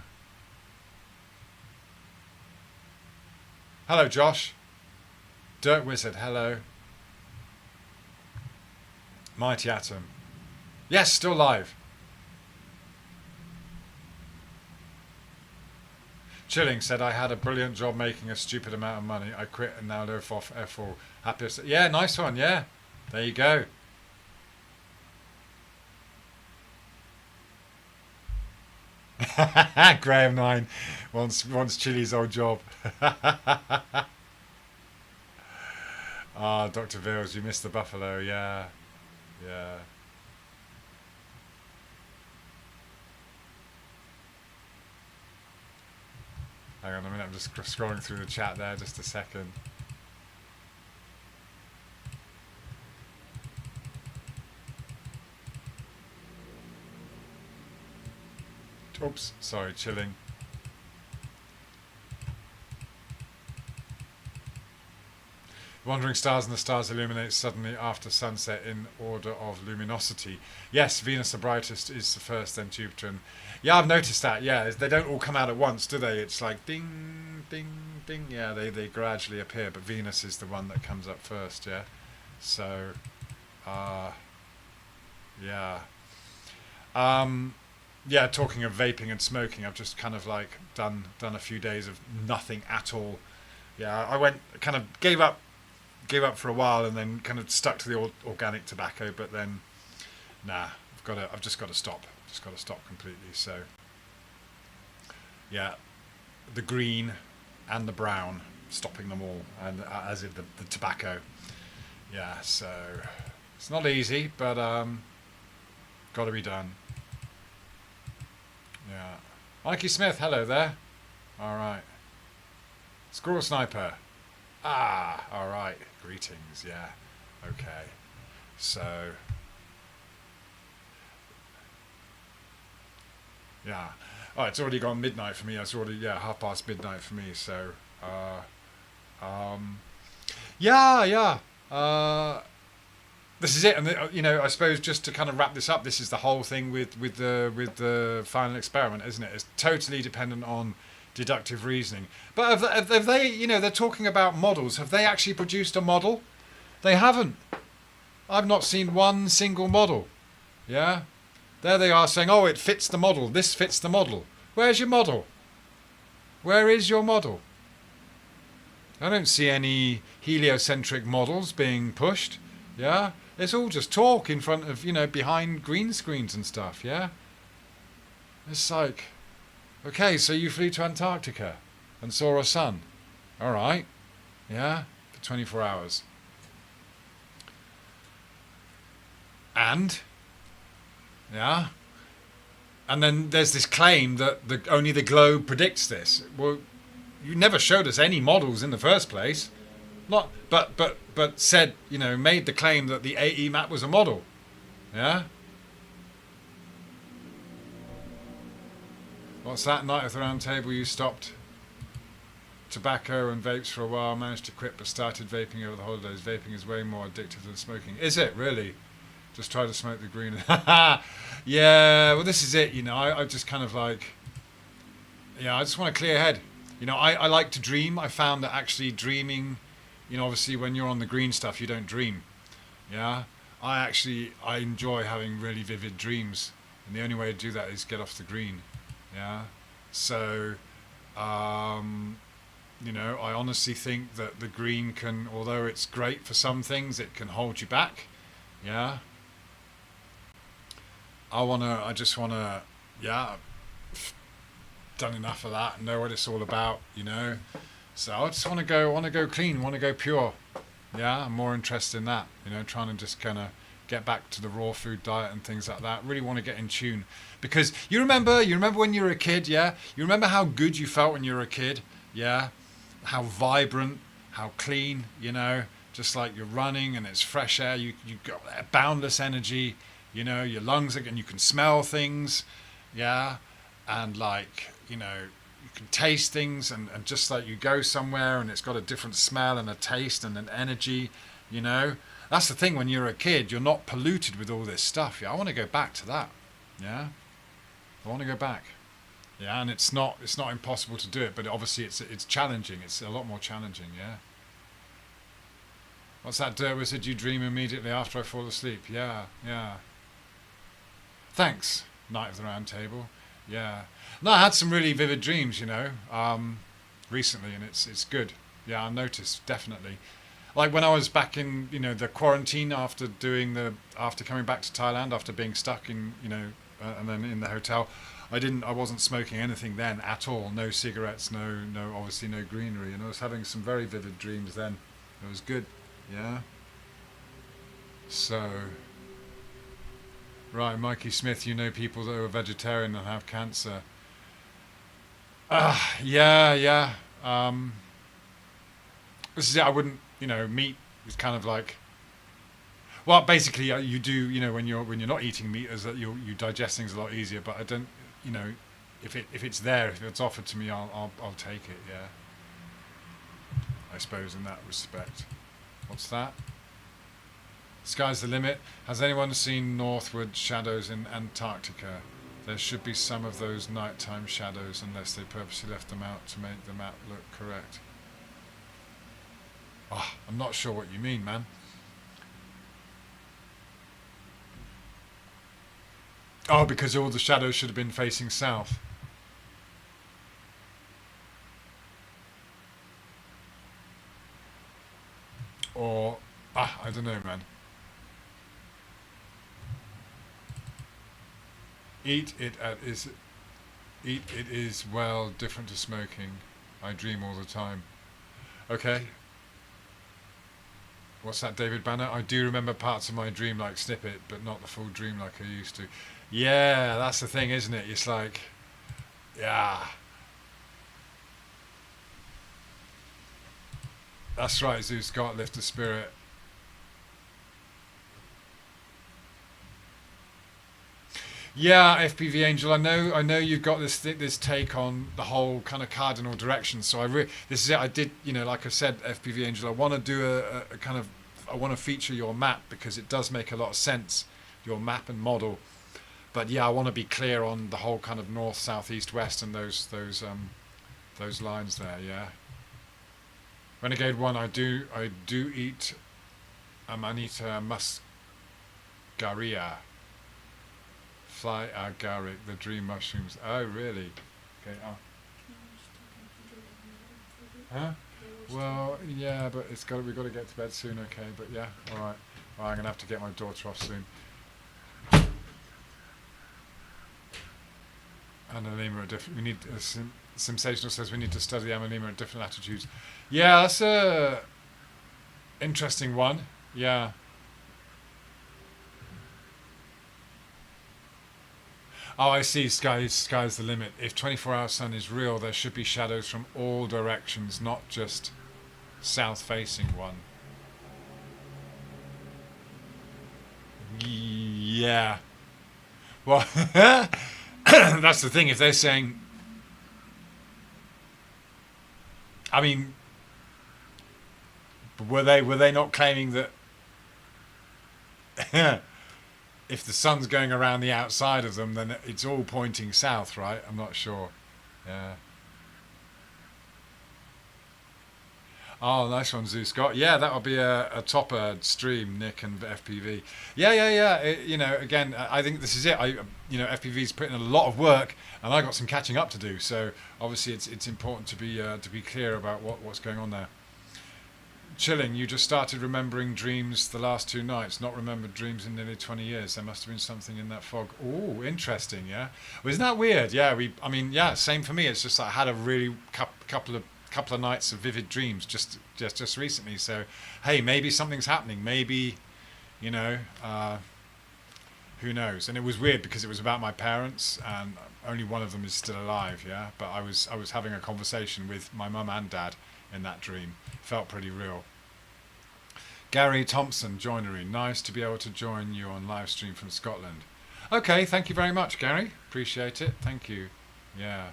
Hello, Josh. Dirt Wizard. Hello. Mighty Atom. Yes, still live. Chilling said, I had a brilliant job making a stupid amount of money. I quit and now live off F4. Happiest. Yeah, nice one. Yeah. There you go. Graham 9 wants Chili's old job. Ah, Dr. Vils, you missed the buffalo. Yeah. Yeah. Hang on a minute, I'm just scrolling through the chat there, just a second. Oops, sorry, chilling. Wandering stars, and the stars illuminate suddenly after sunset in order of luminosity. Yes, Venus the brightest is the first, then Jupiter. And yeah, I've noticed that. Yeah, they don't all come out at once, do they? It's like ding, ding, ding. Yeah, they gradually appear, but Venus is the one that comes up first. Yeah, so yeah. Yeah, talking of vaping and smoking, I've just kind of like done a few days of nothing at all. Yeah, I went kind of gave up for a while and then kind of stuck to the organic tobacco, but then nah, I've just got to stop. Just got to stop completely. So yeah, the green and the brown, stopping them all, and as in the tobacco. Yeah, so it's not easy, but got to be done. Yeah. Mikey Smith, hello there. All right. Squirrel Sniper. Ah, all right. Greetings. Yeah. Okay. So. Yeah. Oh, it's already gone midnight for me. It's already midnight for me. So. Yeah. This is it, and I suppose just to kind of wrap this up, this is the whole thing with the final experiment, isn't it? It's totally dependent on deductive reasoning. But have they, they're talking about models. Have they actually produced a model? They haven't. I've not seen one single model. Yeah, there they are saying, oh, it fits the model. This fits the model. Where's your model? Where is your model? I don't see any heliocentric models being pushed. Yeah. It's all just talk in front of, behind green screens and stuff, yeah? It's like, okay, so you flew to Antarctica and saw a sun. All right, yeah, for 24 hours. And, yeah, and then there's this claim that only the globe predicts this. Well, you never showed us any models in the first place. Not, but said, made the claim that the AE map was a model. Yeah? What's that? Night of the Round Table, you stopped tobacco and vapes for a while, managed to quit but started vaping over the holidays. Vaping is way more addictive than smoking. Is it, really? Just try to smoke the green. Yeah, well, this is it, I just kind of like, I just want a clear head. I like to dream. I found that actually dreaming, obviously when you're on the green stuff, you don't dream. Yeah? I enjoy having really vivid dreams. And the only way to do that is get off the green. Yeah? So, I honestly think that the green can, although it's great for some things, it can hold you back. Yeah? I just wanna, done enough of that and know what it's all about, So I just want to go clean, want to go pure. Yeah, I'm more interested in that. Trying to just kind of get back to the raw food diet and things like that. Really want to get in tune, because you remember when you were a kid, yeah. You remember how good you felt when you were a kid, yeah. How vibrant, how clean, just like you're running and it's fresh air. You got that boundless energy, Your lungs and you can smell things, yeah, and like you can taste things, and just like you go somewhere and it's got a different smell and a taste and an energy, That's the thing, when you're a kid, you're not polluted with all this stuff. Yeah, I want to go back to that. Yeah, I want to go back. Yeah, and it's not impossible to do it, but obviously it's challenging. It's a lot more challenging. Yeah. What's that dirt wizard? You dream immediately after I fall asleep. Yeah. Thanks, Night of the Round Table. Yeah. No, I had some really vivid dreams, recently, and it's good. Yeah, I noticed definitely. Like when I was back in, the quarantine after coming back to Thailand after being stuck in, and then in the hotel, I wasn't smoking anything then at all. No cigarettes, obviously no greenery, and I was having some very vivid dreams then. It was good. Yeah. So, right, Mikey Smith, you know people that are vegetarian and have cancer. Yeah, yeah. This is it. I wouldn't, meat is kind of like, well, basically, you do, when you're not eating meat, is that you digest things a lot easier. But I don't, you know, if it's there, if it's offered to me, I'll take it. Yeah, I suppose in that respect. What's that? Sky's the limit. Has anyone seen northward shadows in Antarctica? There should be some of those nighttime shadows, unless they purposely left them out to make the map look correct. Oh, I'm not sure what you mean, man. Oh, because all the shadows should have been facing south. Or, I don't know, man. Eat it is well different to smoking. I dream all the time. Okay. What's that, David Banner? I do remember parts of my dream like snippet, but not the full dream like I used to. Yeah, that's the thing, isn't it? It's like, yeah. That's right, Zeus Scott, lift the spirit. Yeah, FPV Angel. I know you've got this take on the whole kind of cardinal direction. So this is it. I did, like I said, FPV Angel. I want to do a kind of, I want to feature your map because it does make a lot of sense, your map and model. But yeah, I want to be clear on the whole kind of north, south, east, west, and those lines there. Yeah. Renegade One. I do eat Amanita muscaria. Fly agaric, the dream mushrooms. Oh, really? Okay. Oh. Huh? Well, yeah, but we've got to get to bed soon. Okay, but yeah, all right. Well, I'm gonna have to get my daughter off soon. Analema at different. We need. Sensational says we need to study analema at different latitudes. Yeah, that's a interesting one. Yeah. Oh, I see. Sky's the limit. If 24-hour sun is real, there should be shadows from all directions, not just south-facing one. Yeah. Well, that's the thing. If they're saying, I mean, were they not claiming that? If the sun's going around the outside of them, then it's all pointing south, right? I'm not sure. Yeah. Oh, nice one, Zeus Scott. Yeah, that'll be a topper stream, Nick and FPV. Yeah. Again, I think this is it. FPV's putting in a lot of work, and I got some catching up to do. So obviously, it's important to be clear about what's going on there. Chilling, you just started remembering dreams the last 2 nights, not remembered dreams in nearly 20 years. There must have been something in that fog. Oh, interesting, yeah. Well, isn't that weird? Yeah, same for me. It's just I had a really couple of nights of vivid dreams just recently. So, hey, maybe something's happening. Maybe, who knows? And it was weird because it was about my parents, and only one of them is still alive, yeah. But I was having a conversation with my mum and dad in that dream. Felt pretty real. Gary Thompson, joinery. Nice to be able to join you on live stream from Scotland. Okay, thank you very much, Gary. Appreciate it. Thank you. Yeah.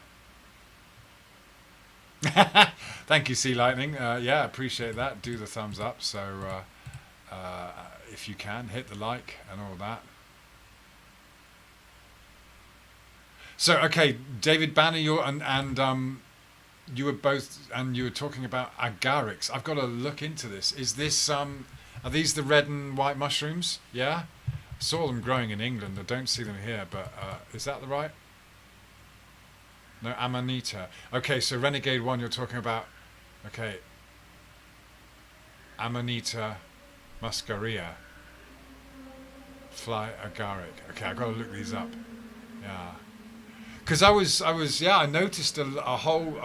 Thank you, Sea Lightning. Yeah, appreciate that. Do the thumbs up. So if you can, hit the like and all that. So, okay, David Banner, you were both, and you were talking about agarics. I've got to look into this. Is this, are these the red and white mushrooms? Yeah? I saw them growing in England. I don't see them here, but is that the right? No, Amanita. Okay, so Renegade 1 you're talking about. Okay, Amanita muscaria. Fly agaric. Okay, I've got to look these up. Yeah. Because yeah, I noticed a whole,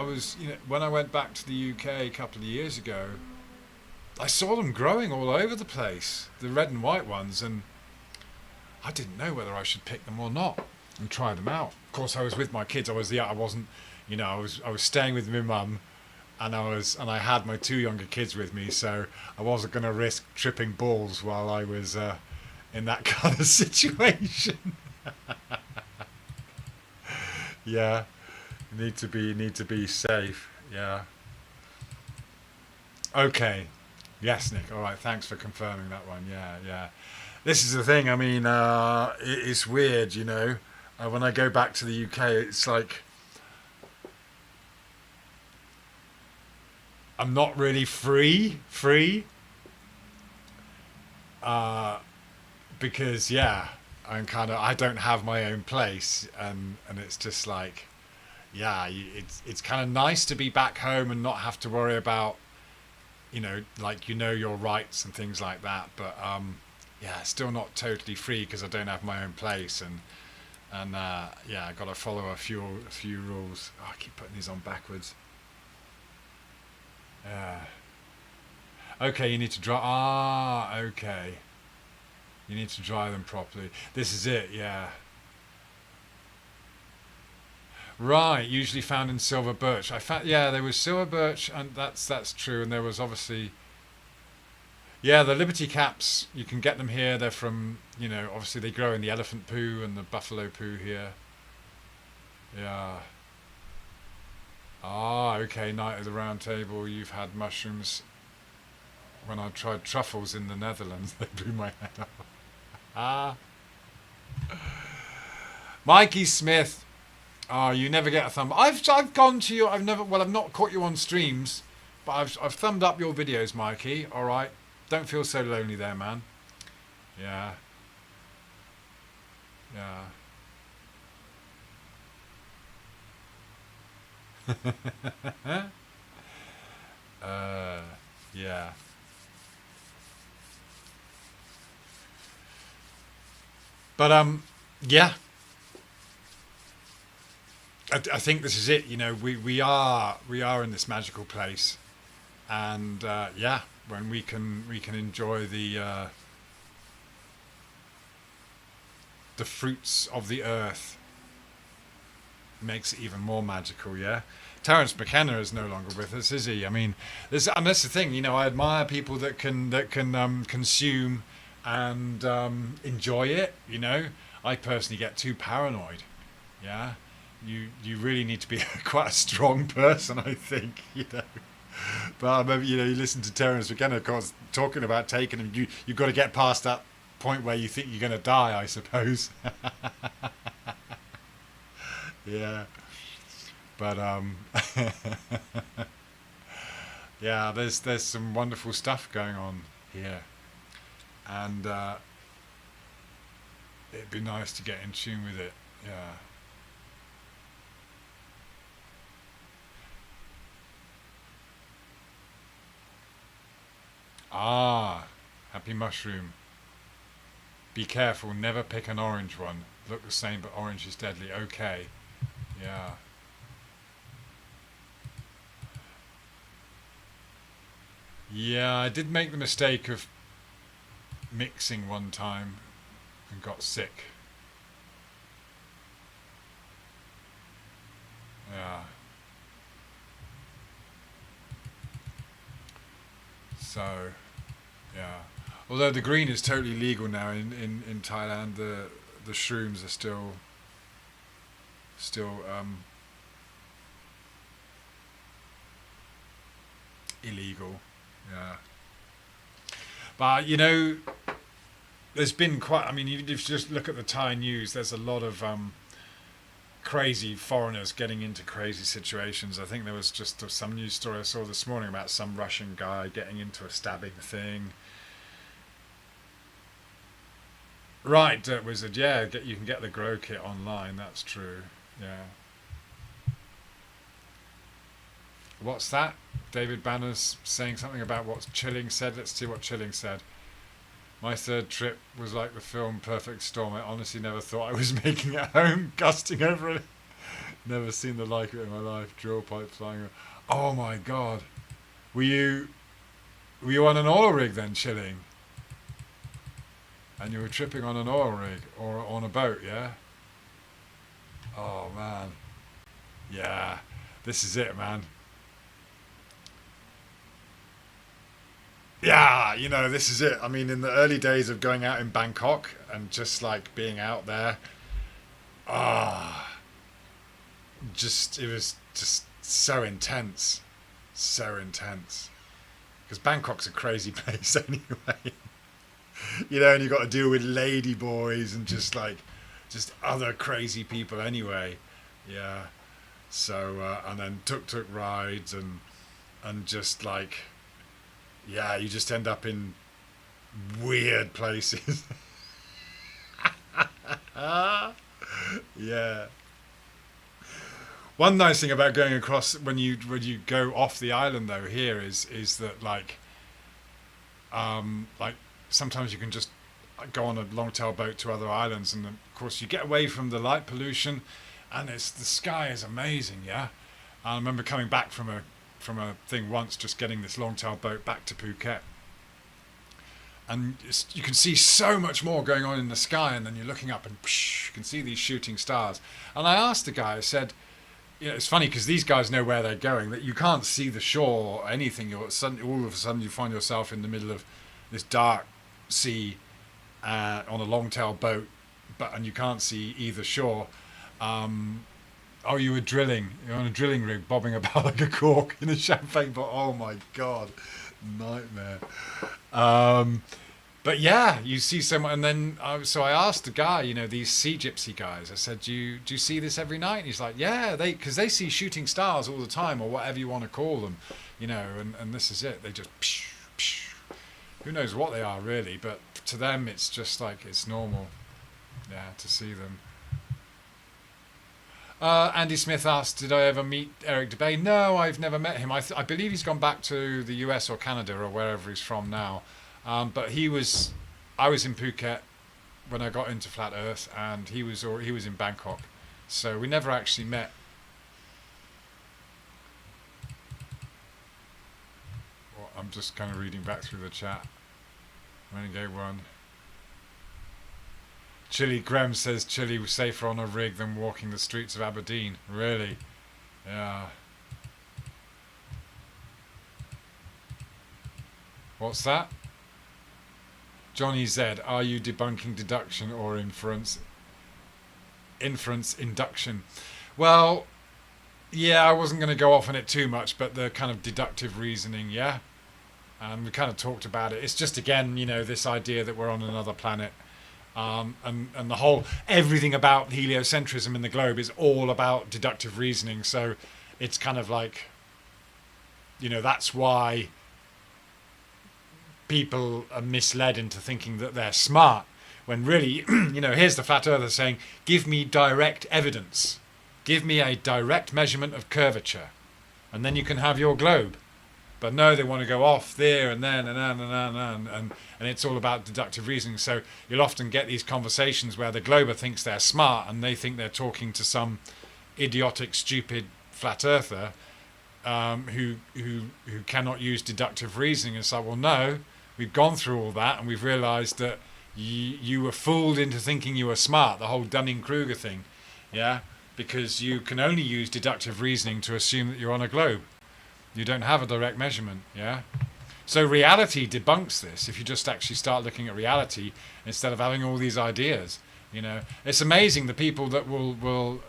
when I went back to the UK a couple of years ago, I saw them growing all over the place, the red and white ones, and I didn't know whether I should pick them or not and try them out. Of course, I was with my kids. I wasn't, I was staying with my mum, and I had my two younger kids with me, so I wasn't going to risk tripping balls while I was in that kind of situation. Yeah, need to be safe. Yeah. Okay. Yes, Nick. All right. Thanks for confirming that one. Yeah, yeah. This is the thing. I mean, it's weird, when I go back to the UK, it's like I'm not really free, uh, because yeah, I don't have my own place, and it's just like, yeah, it's kind of nice to be back home and not have to worry about, like your rights and things like that, but yeah, still not totally free because I don't have my own place, and yeah, I got to follow a few rules. Oh, I keep putting these on backwards. Yeah. Okay, you need to dry. Ah, okay. You need to dry them properly. This is it. Yeah. Right. Usually found in silver birch. I found. Yeah, there was silver birch, and that's true. And there was obviously. Yeah, the Liberty caps. You can get them here. They're from. Obviously they grow in the elephant poo and the buffalo poo here. Yeah. Ah, okay. Night of the Round Table. You've had mushrooms. When I tried truffles in the Netherlands, they blew my head off. Ah, Mikey Smith. Oh, you never get a thumb. I've gone to you. I've not caught you on streams, but I've thumbed up your videos, Mikey. All right. Don't feel so lonely there, man. Yeah. Yeah. uh, yeah. But yeah. I think this is it. We are in this magical place, and yeah, when we can enjoy the fruits of the earth, makes it even more magical. Yeah, Terence McKenna is no longer with us, is he? I mean, and that's the thing. I admire people that can consume and enjoy it. I personally get too paranoid. Yeah, you really need to be quite a strong person, I think. But I remember, you listen to Terence McKenna, of course, talking about taking him. You've got to get past that point where you think you're going to die, I suppose. Yeah, but yeah, there's some wonderful stuff going on here, and it'd be nice to get in tune with it. Yeah. Ah, happy mushroom. Be careful, never pick an orange one. Look the same, but orange is deadly. Okay. Yeah. Yeah, I did make the mistake of mixing one time and got sick. Yeah. So, yeah. Although the green is totally legal now in Thailand, the shrooms are still illegal. Yeah. But there's been quite. I mean, if you just look at the Thai news, there's a lot of crazy foreigners getting into crazy situations. I think there was just some news story I saw this morning about some Russian guy getting into a stabbing thing. Right, Dirt Wizard. Yeah, you can get the grow kit online. That's true. Yeah. What's that? David Banner's saying something about what Chilling said. Let's see what Chilling said. My third trip was like the film Perfect Storm. I honestly never thought I was making it home, gusting over it. Never seen the like of it in my life. Drill pipe flying. Oh my god. Were you on an oil rig then, Chilling? And you were tripping on an oil rig or on a boat, yeah? Oh man. Yeah. This is it, man. Yeah, this is it. I mean, in the early days of going out in Bangkok and just like being out there, ah, it was just so intense. So intense. Because Bangkok's a crazy place anyway. And you got to deal with lady boys and just other crazy people anyway. Yeah. So, and then tuk-tuk rides and just like, yeah, you just end up in weird places. Yeah. One nice thing about going across when you go off the island though here is that like sometimes you can just go on a long tail boat to other islands, and of course you get away from the light pollution, and the sky is amazing. Yeah, I remember coming back from a thing once, just getting this long tail boat back to Phuket, and you can see so much more going on in the sky, and then you're looking up and you can see these shooting stars. And I asked the guy, I said, it's funny because these guys know where they're going, that you can't see the shore or anything. All of a sudden you find yourself in the middle of this dark sea on a long tail boat, and you can't see either shore. Oh, you were drilling. You're on a drilling rig, bobbing about like a cork in a champagne bottle. Oh my god, nightmare. But yeah, you see so much. And then so I asked the guy, these sea gypsy guys. I said, do you see this every night? And he's like, yeah, because they see shooting stars all the time, or whatever you want to call them, And this is it. They just psh, psh. Who knows what they are really, but to them it's just like it's normal. Yeah, to see them. Andy Smith asked, did I ever meet Eric DeBay? No, I've never met him. I believe he's gone back to the US or Canada or wherever he's from now. But I was in Phuket when I got into Flat Earth, and he was in Bangkok. So we never actually met. Well, I'm just kind of reading back through the chat. Renegade 1. Chili Graham says Chili was safer on a rig than walking the streets of Aberdeen. Really? Yeah. What's that? Johnny Z, are you debunking deduction or inference? Inference induction. Well, yeah, I wasn't going to go off on it too much, but the kind of deductive reasoning, yeah. We kind of talked about it. It's just, again, this idea that we're on another planet. And the whole, everything about heliocentrism in the globe is all about deductive reasoning. So it's kind of like, that's why people are misled into thinking that they're smart. When really, here's the flat earther saying, give me direct evidence. Give me a direct measurement of curvature. And then you can have your globe. But no, they want to go off there and then and it's all about deductive reasoning. So you'll often get these conversations where the glober thinks they're smart and they think they're talking to some idiotic, stupid flat earther who cannot use deductive reasoning. And so, well, no, we've gone through all that and we've realised that you were fooled into thinking you were smart. The whole Dunning-Kruger thing, yeah, because you can only use deductive reasoning to assume that you're on a globe. You don't have a direct measurement, yeah? So reality debunks this if you just actually start looking at reality instead of having all these ideas, It's amazing the people that will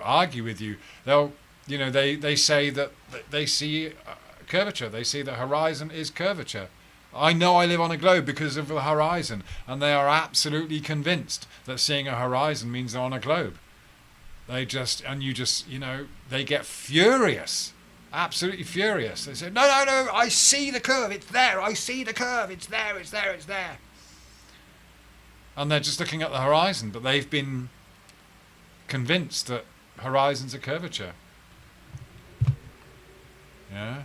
argue with you. They'll, they say that they see curvature. They see the horizon is curvature. I know I live on a globe because of the horizon, and they are absolutely convinced that seeing a horizon means they're on a globe. They get furious. Absolutely furious. They say, no, I see the curve, it's there, I see the curve, it's there. And they're just looking at the horizon, but they've been convinced that horizons are curvature. Yeah.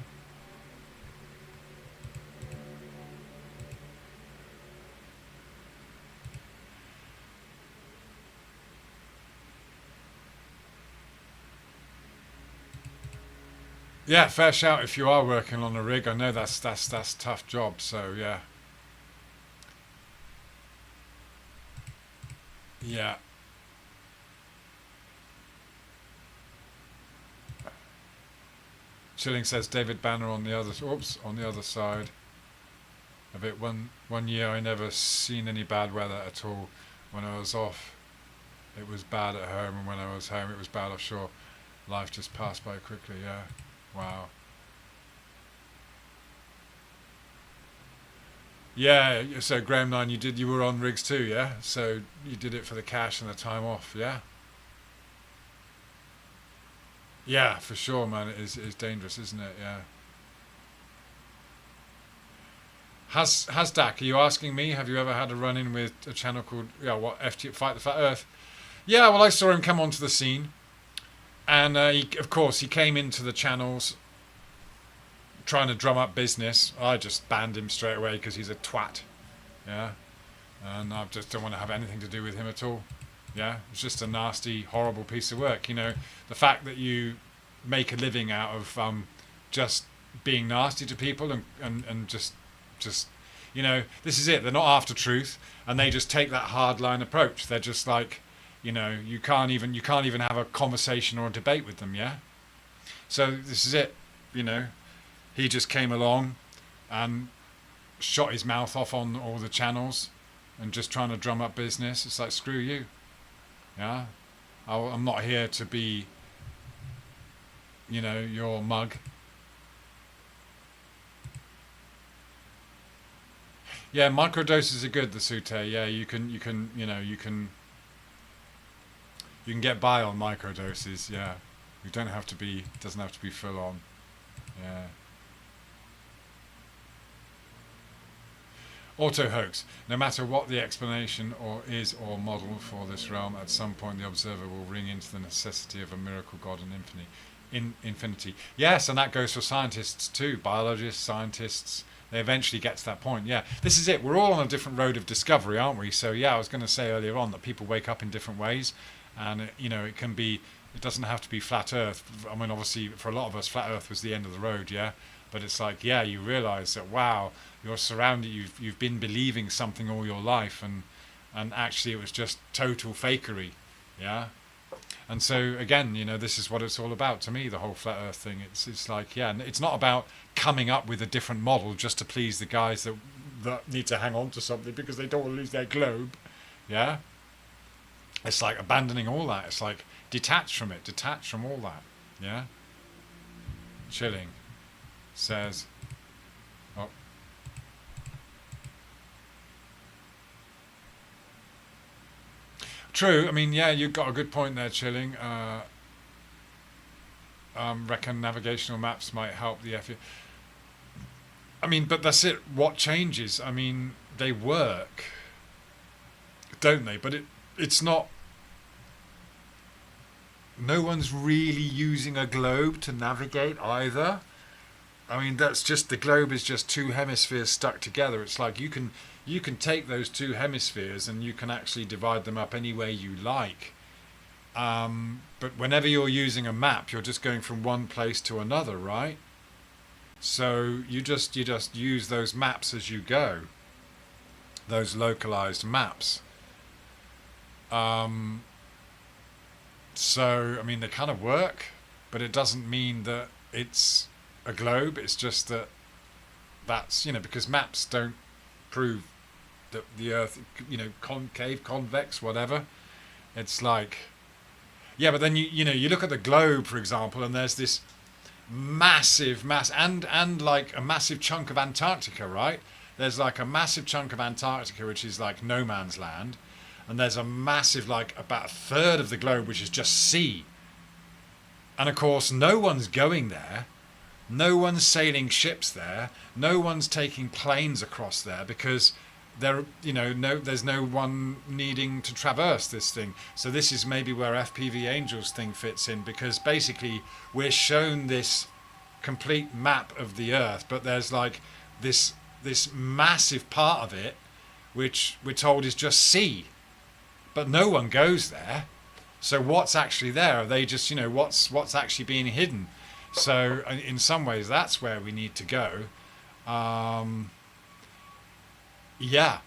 Yeah, fair shout if you are working on a rig. I know that's a tough job. So yeah, yeah. Chilling says David Banner on the other. Oops, on the other side of it. One year I never seen any bad weather at all. When I was off, it was bad at home, and when I was home, it was bad offshore. Life just passed by quickly. Yeah. Wow. Yeah. So Graham Nine, you were on rigs too, yeah. So you did it for the cash and the time off, yeah. Yeah, for sure, man. It is dangerous, isn't it? Yeah. Has Dak? Are you asking me? Have you ever had a run in with a channel called FT Fight the Flat Earth? Yeah. Well, I saw him come onto the scene, and of course he came into the channels trying to drum up business. I just banned him straight away because he's a twat. Yeah. And I just don't want to have anything to do with him at all. Yeah, it's just a nasty, horrible piece of work. The fact that you make a living out of just being nasty to people and just this is it. They're not after truth, and they just take that hard line approach. They're just like, you can't even have a conversation or a debate with them. Yeah. So this is it. He just came along and shot his mouth off on all the channels and just trying to drum up business. It's like, screw you. Yeah, I'm not here to be, your mug. Yeah, microdoses are good. The Sute. Yeah, you can get by on microdoses. Yeah, you don't have to be. Doesn't have to be full on. Yeah. Auto hoax. No matter what the explanation or model for this realm, at some point the observer will ring into the necessity of a miracle god and infinity. Yes, and that goes for scientists too, biologists, scientists. They eventually get to that point. Yeah, this is it. We're all on a different road of discovery, aren't we? So yeah, I was going to say earlier on that people wake up in different ways, and it can be. It doesn't have to be flat Earth. I mean, obviously, for a lot of us, flat Earth was the end of the road. Yeah. But it's like, yeah, you realise that, wow, you're surrounded, you've been believing something all your life, and actually it was just total fakery, yeah. And so again, this is what it's all about to me. The whole flat Earth thing. It's like, yeah, it's not about coming up with a different model just to please the guys that need to hang on to something because they don't want to lose their globe, yeah. It's like abandoning all that. It's like detach from it, detach from all that, yeah. Chilling. Says, oh, true. I mean, yeah, you've got a good point there, Chilling. Reckon navigational maps might help the FE. I mean, but that's it. What changes? I mean, they work, don't they? But it's not. No one's really using a globe to navigate either. I mean, that's just, the globe is just two hemispheres stuck together. It's like you can take those two hemispheres and you can actually divide them up any way you like. But whenever you're using a map, you're just going from one place to another, right? So you just use those maps as you go. Those localized maps. So I mean, they kind of work, but it doesn't mean that it's a globe. It's just that's because maps don't prove that the Earth, concave, convex, whatever. It's like, yeah, but then you look at the globe, for example, and there's this massive and like a massive chunk of Antarctica, right? There's like a massive chunk of Antarctica which is like no man's land, and there's a massive, like about a third of the globe which is just sea. And of course, no one's going there. No one's sailing ships there. No one's taking planes across there because there's no one needing to traverse this thing. So this is maybe where FPV Angels thing fits in, because basically we're shown this complete map of the Earth, but there's like this massive part of it which we're told is just sea, but no one goes there. So what's actually there? Are they just, what's actually being hidden? So in some ways, that's where we need to go. Yeah.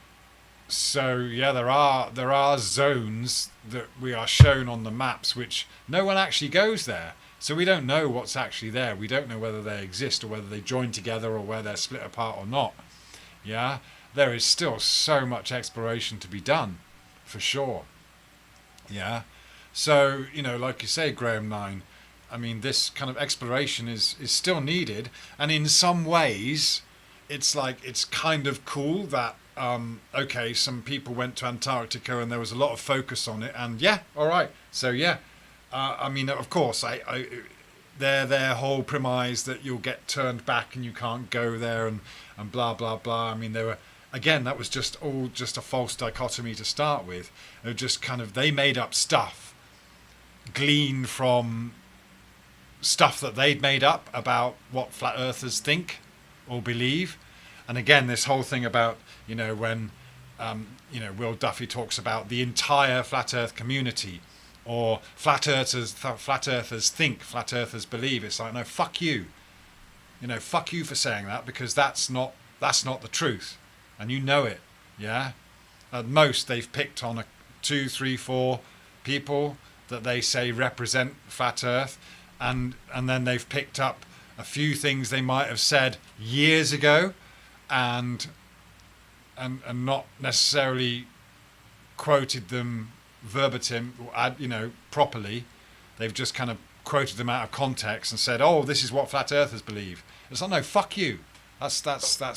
So yeah, there are zones that we are shown on the maps which no one actually goes there. So we don't know what's actually there. We don't know whether they exist or whether they join together or whether they're split apart or not. Yeah, there is still so much exploration to be done, for sure. Yeah. So, like you say, Graham 9, I mean, this kind of exploration is still needed. And in some ways, it's like, it's kind of cool that, okay, some people went to Antarctica and there was a lot of focus on it. And yeah, all right. So, yeah. I mean, of course, their whole premise that you'll get turned back and you can't go there and blah, blah, blah. I mean, that was just a false dichotomy to start with. It just they made up stuff, gleaned from stuff that they'd made up about what flat earthers think or believe. And again, this whole thing about, when, Will Duffy talks about the entire flat earth community, or flat earthers think, flat earthers believe. It's like, no, fuck you. Fuck you for saying that, because that's not the truth. And you know it, yeah? At most, they've picked on 2, 3, 4 people that they say represent flat earth, and then they've picked up a few things they might have said years ago, and not necessarily quoted them verbatim, properly. They've just kind of quoted them out of context and said, "Oh, this is what flat earthers believe." It's like, no, fuck you. That's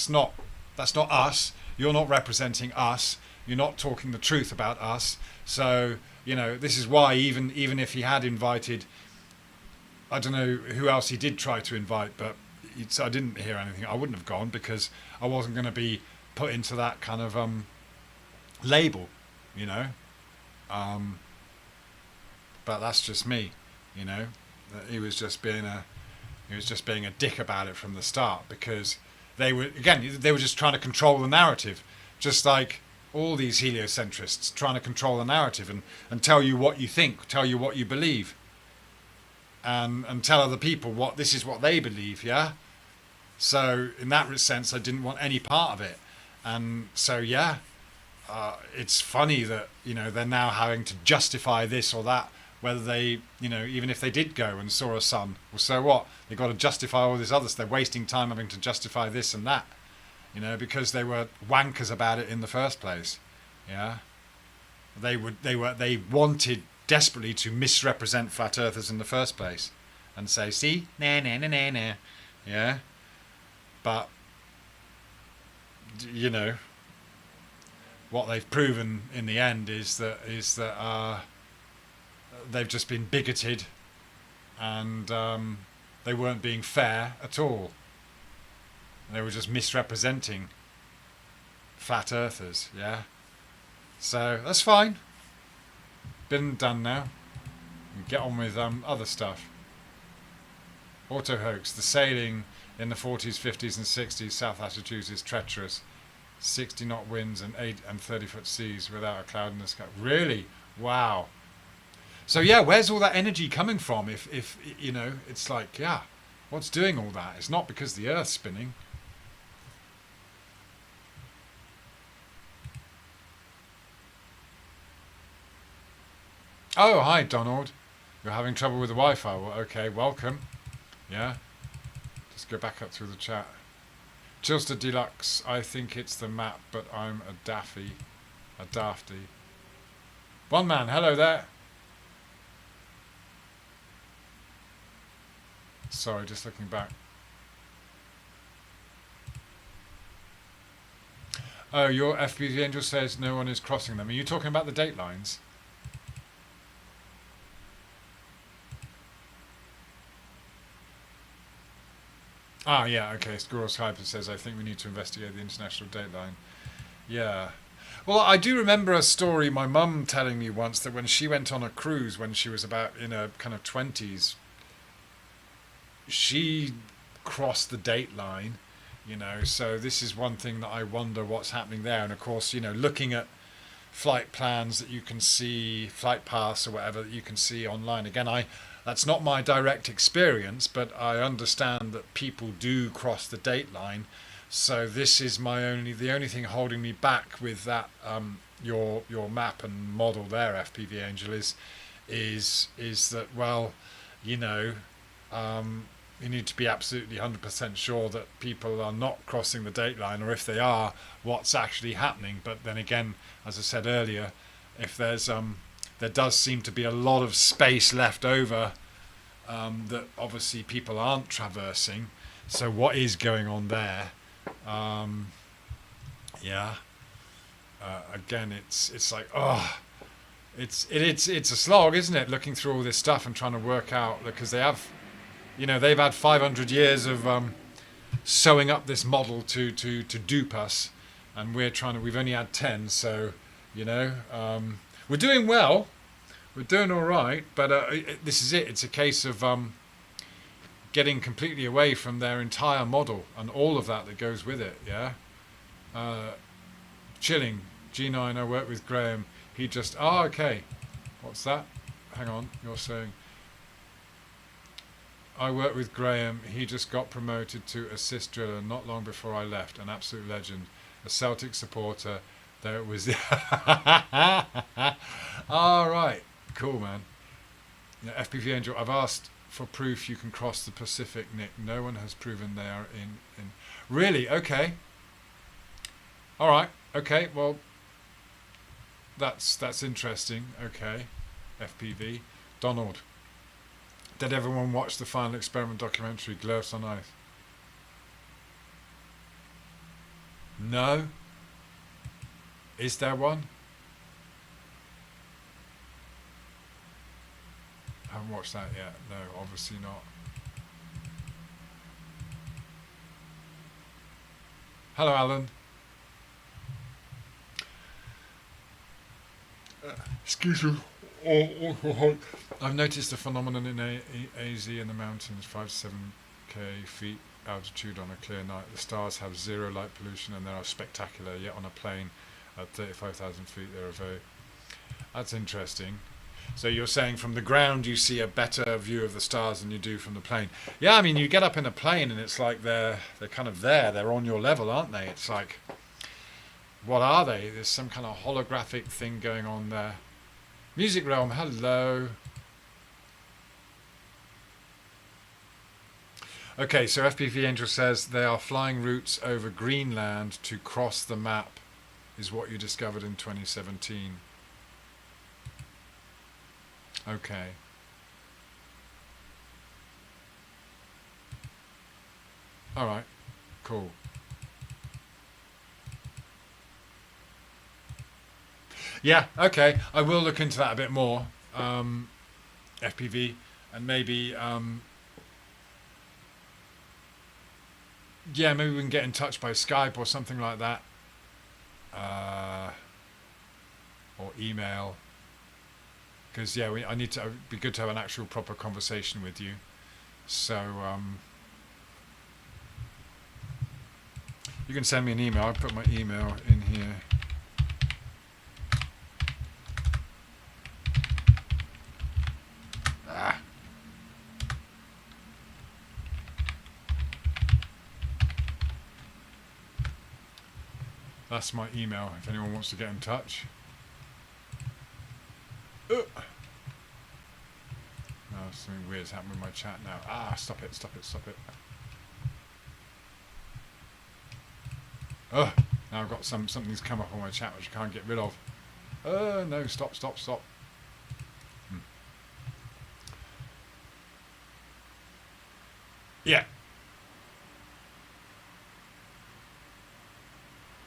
not us. You're not representing us. You're not talking the truth about us. So, this is why even if he had invited, I don't know who else he did try to invite, but I didn't hear anything. I wouldn't have gone because I wasn't going to be put into that kind of label, but that's just me, He was just being a dick about it from the start, because they were just trying to control the narrative, just like all these heliocentrists trying to control the narrative and tell you what you think, tell you what you believe, and tell other people this is what they believe, yeah. So in that sense, I didn't want any part of it, and so yeah. It's funny that they're now having to justify this or that, whether they even if they did go and saw a sun, well, so what? They've got to justify all this other stuff. They're wasting time having to justify this and that, because they were wankers about it in the first place. Yeah, they wanted desperately to misrepresent flat earthers in the first place and say, see, nah, nah, nah, nah, nah. Yeah, but what they've proven in the end is that they've just been bigoted, and they weren't being fair at all. They were just misrepresenting flat earthers, yeah. So that's fine. Been and done now. And get on with other stuff. Auto hoax. The sailing in the 40s, 50s, and 60s South latitudes is treacherous. 60 knot winds and 8 and 30-foot seas without a cloud in the sky. Really? Wow. So yeah, where's all that energy coming from? If it's like, yeah, what's doing all that? It's not because the Earth's spinning. Oh, hi, Donald. You're having trouble with the Wi-Fi. Well, okay, welcome. Yeah. Just go back up through the chat. Chilster Deluxe, I think it's the map, but I'm a dafty. One man, hello there. Sorry, just looking back. Oh, your FBZ Angel says no one is crossing them. Are you talking about the date lines? Ah, yeah, okay. Squirrel Hyper says, I think we need to investigate the international dateline. Yeah. Well, I do remember a story my mum telling me once that when she went on a cruise when she was about in her kind of 20s, she cross the date line, you know. So this is one thing that I wonder what's happening there. And of course, you know, looking at flight plans that you can see, flight paths or whatever that you can see online. Again, that's not my direct experience, but I understand that people do cross the date line. So this is the only thing holding me back with that your map and model there, FPV Angel, is that, well, you know, you need to be absolutely 100% sure that people are not crossing the date line, or if they are, what's actually happening. But then again, as I said earlier, if there does seem to be a lot of space left over that obviously people aren't traversing. So what is going on there? Yeah. Again, it's like, oh, it's a slog, isn't it? Looking through all this stuff and trying to work out, because they've had 500 years of sewing up this model to dupe us, and we've only had 10. So, you know, we're doing well, we're doing all right, but this is it. It's a case of getting completely away from their entire model and all of that goes with it. Yeah. Chilling. G9, I work with Graham. He just... Oh, okay. What's that? Hang on. You're saying... I work with Graham. He just got promoted to assist driller not long before I left. An absolute legend. A Celtic supporter. There it was... All right. Cool, man. Yeah, FPV Angel, I've asked for proof you can cross the Pacific, Nick. No one has proven they are in... Really? Okay. All right. Okay. Well, that's interesting. Okay. FPV. Donald. Did everyone watch the final experiment documentary, Gloves on Ice? No. Is there one? I haven't watched that yet. No, obviously not. Hello, Alan. Excuse me. I've noticed a phenomenon in AZ in the mountains, 5 to 7k feet altitude on a clear night. The stars have zero light pollution and they are spectacular, yet on a plane at 35,000 feet they are very... That's interesting. So you're saying from the ground you see a better view of the stars than you do from the plane. Yeah, I mean, you get up in a plane and it's like they're kind of there. They're on your level, aren't they? It's like, what are they? There's some kind of holographic thing going on there. Music Realm, hello. Okay, so FPV Angel says they are flying routes over Greenland to cross the map, is what you discovered in 2017. Okay. All right. Cool. Yeah, okay. I will look into that a bit more. FPV, and maybe yeah, maybe we can get in touch by Skype or something like that. Or email. Because yeah, it'd be good to have an actual proper conversation with you. So you can send me an email. I'll put my email in here. That's my email if anyone wants to get in touch. No, something weird's happened with my chat now. Stop it. Now I've got something's come up on my chat which I can't get rid of. No, stop. Yeah.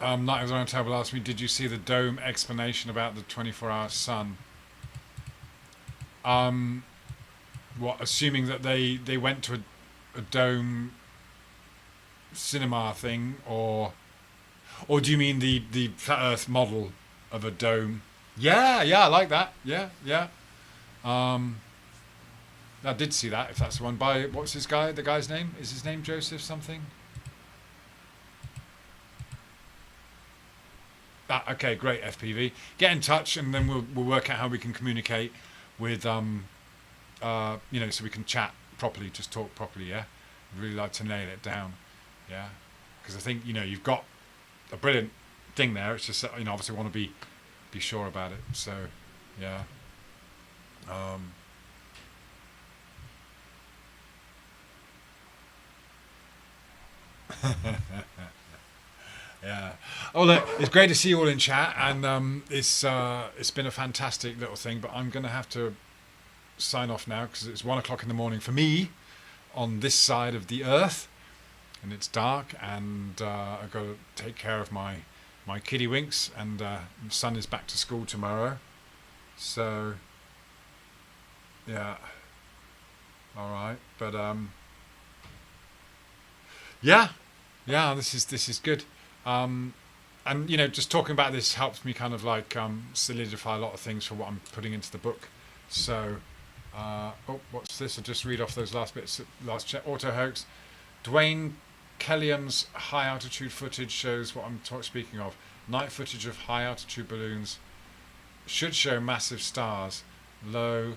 Night of the Round Table asked me, did you see the dome explanation about the 24-hour sun? What, assuming that they went to a dome cinema thing, or do you mean the flat Earth model of a dome? Yeah, I like that. Yeah. I did see that. If that's the one by what's his guy? The guy's name is his name Joseph something. Ah, okay, great FPV. Get in touch, and then we'll work out how we can communicate with so we can chat properly, just talk properly. Yeah, I'd really like to nail it down. Yeah, because I think you've got a brilliant thing there. It's just that, obviously want to be sure about it. So yeah. Um, Yeah. Oh look, it's great to see you all in chat, and it's been a fantastic little thing. But I'm going to have to sign off now because it's 1 o'clock in the morning for me on this side of the earth, and it's dark, and I've got to take care of my kiddie winks, and the son is back to school tomorrow. So yeah, all right, but yeah, yeah, this is good. And just talking about this helps me kind of like solidify a lot of things for what I'm putting into the book. So, what's this? I'll just read off those last bits. Last check. Auto hoax. Dwayne Kelliam's high altitude footage shows what I'm speaking of. Night footage of high altitude balloons should show massive stars. Low,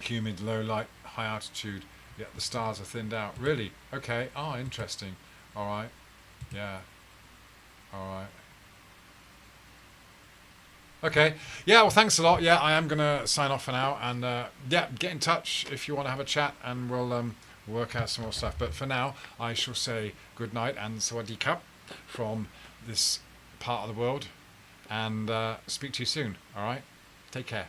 humid, low light, high altitude. Yet the stars are thinned out. Really? Okay. Oh, interesting. All right. Yeah. All right. Okay. Yeah. Well, thanks a lot. Yeah, I am gonna sign off for now, and yeah, get in touch if you want to have a chat, and we'll work out some more stuff. But for now, I shall say good night and sawadee kap from this part of the world, and speak to you soon. All right. Take care.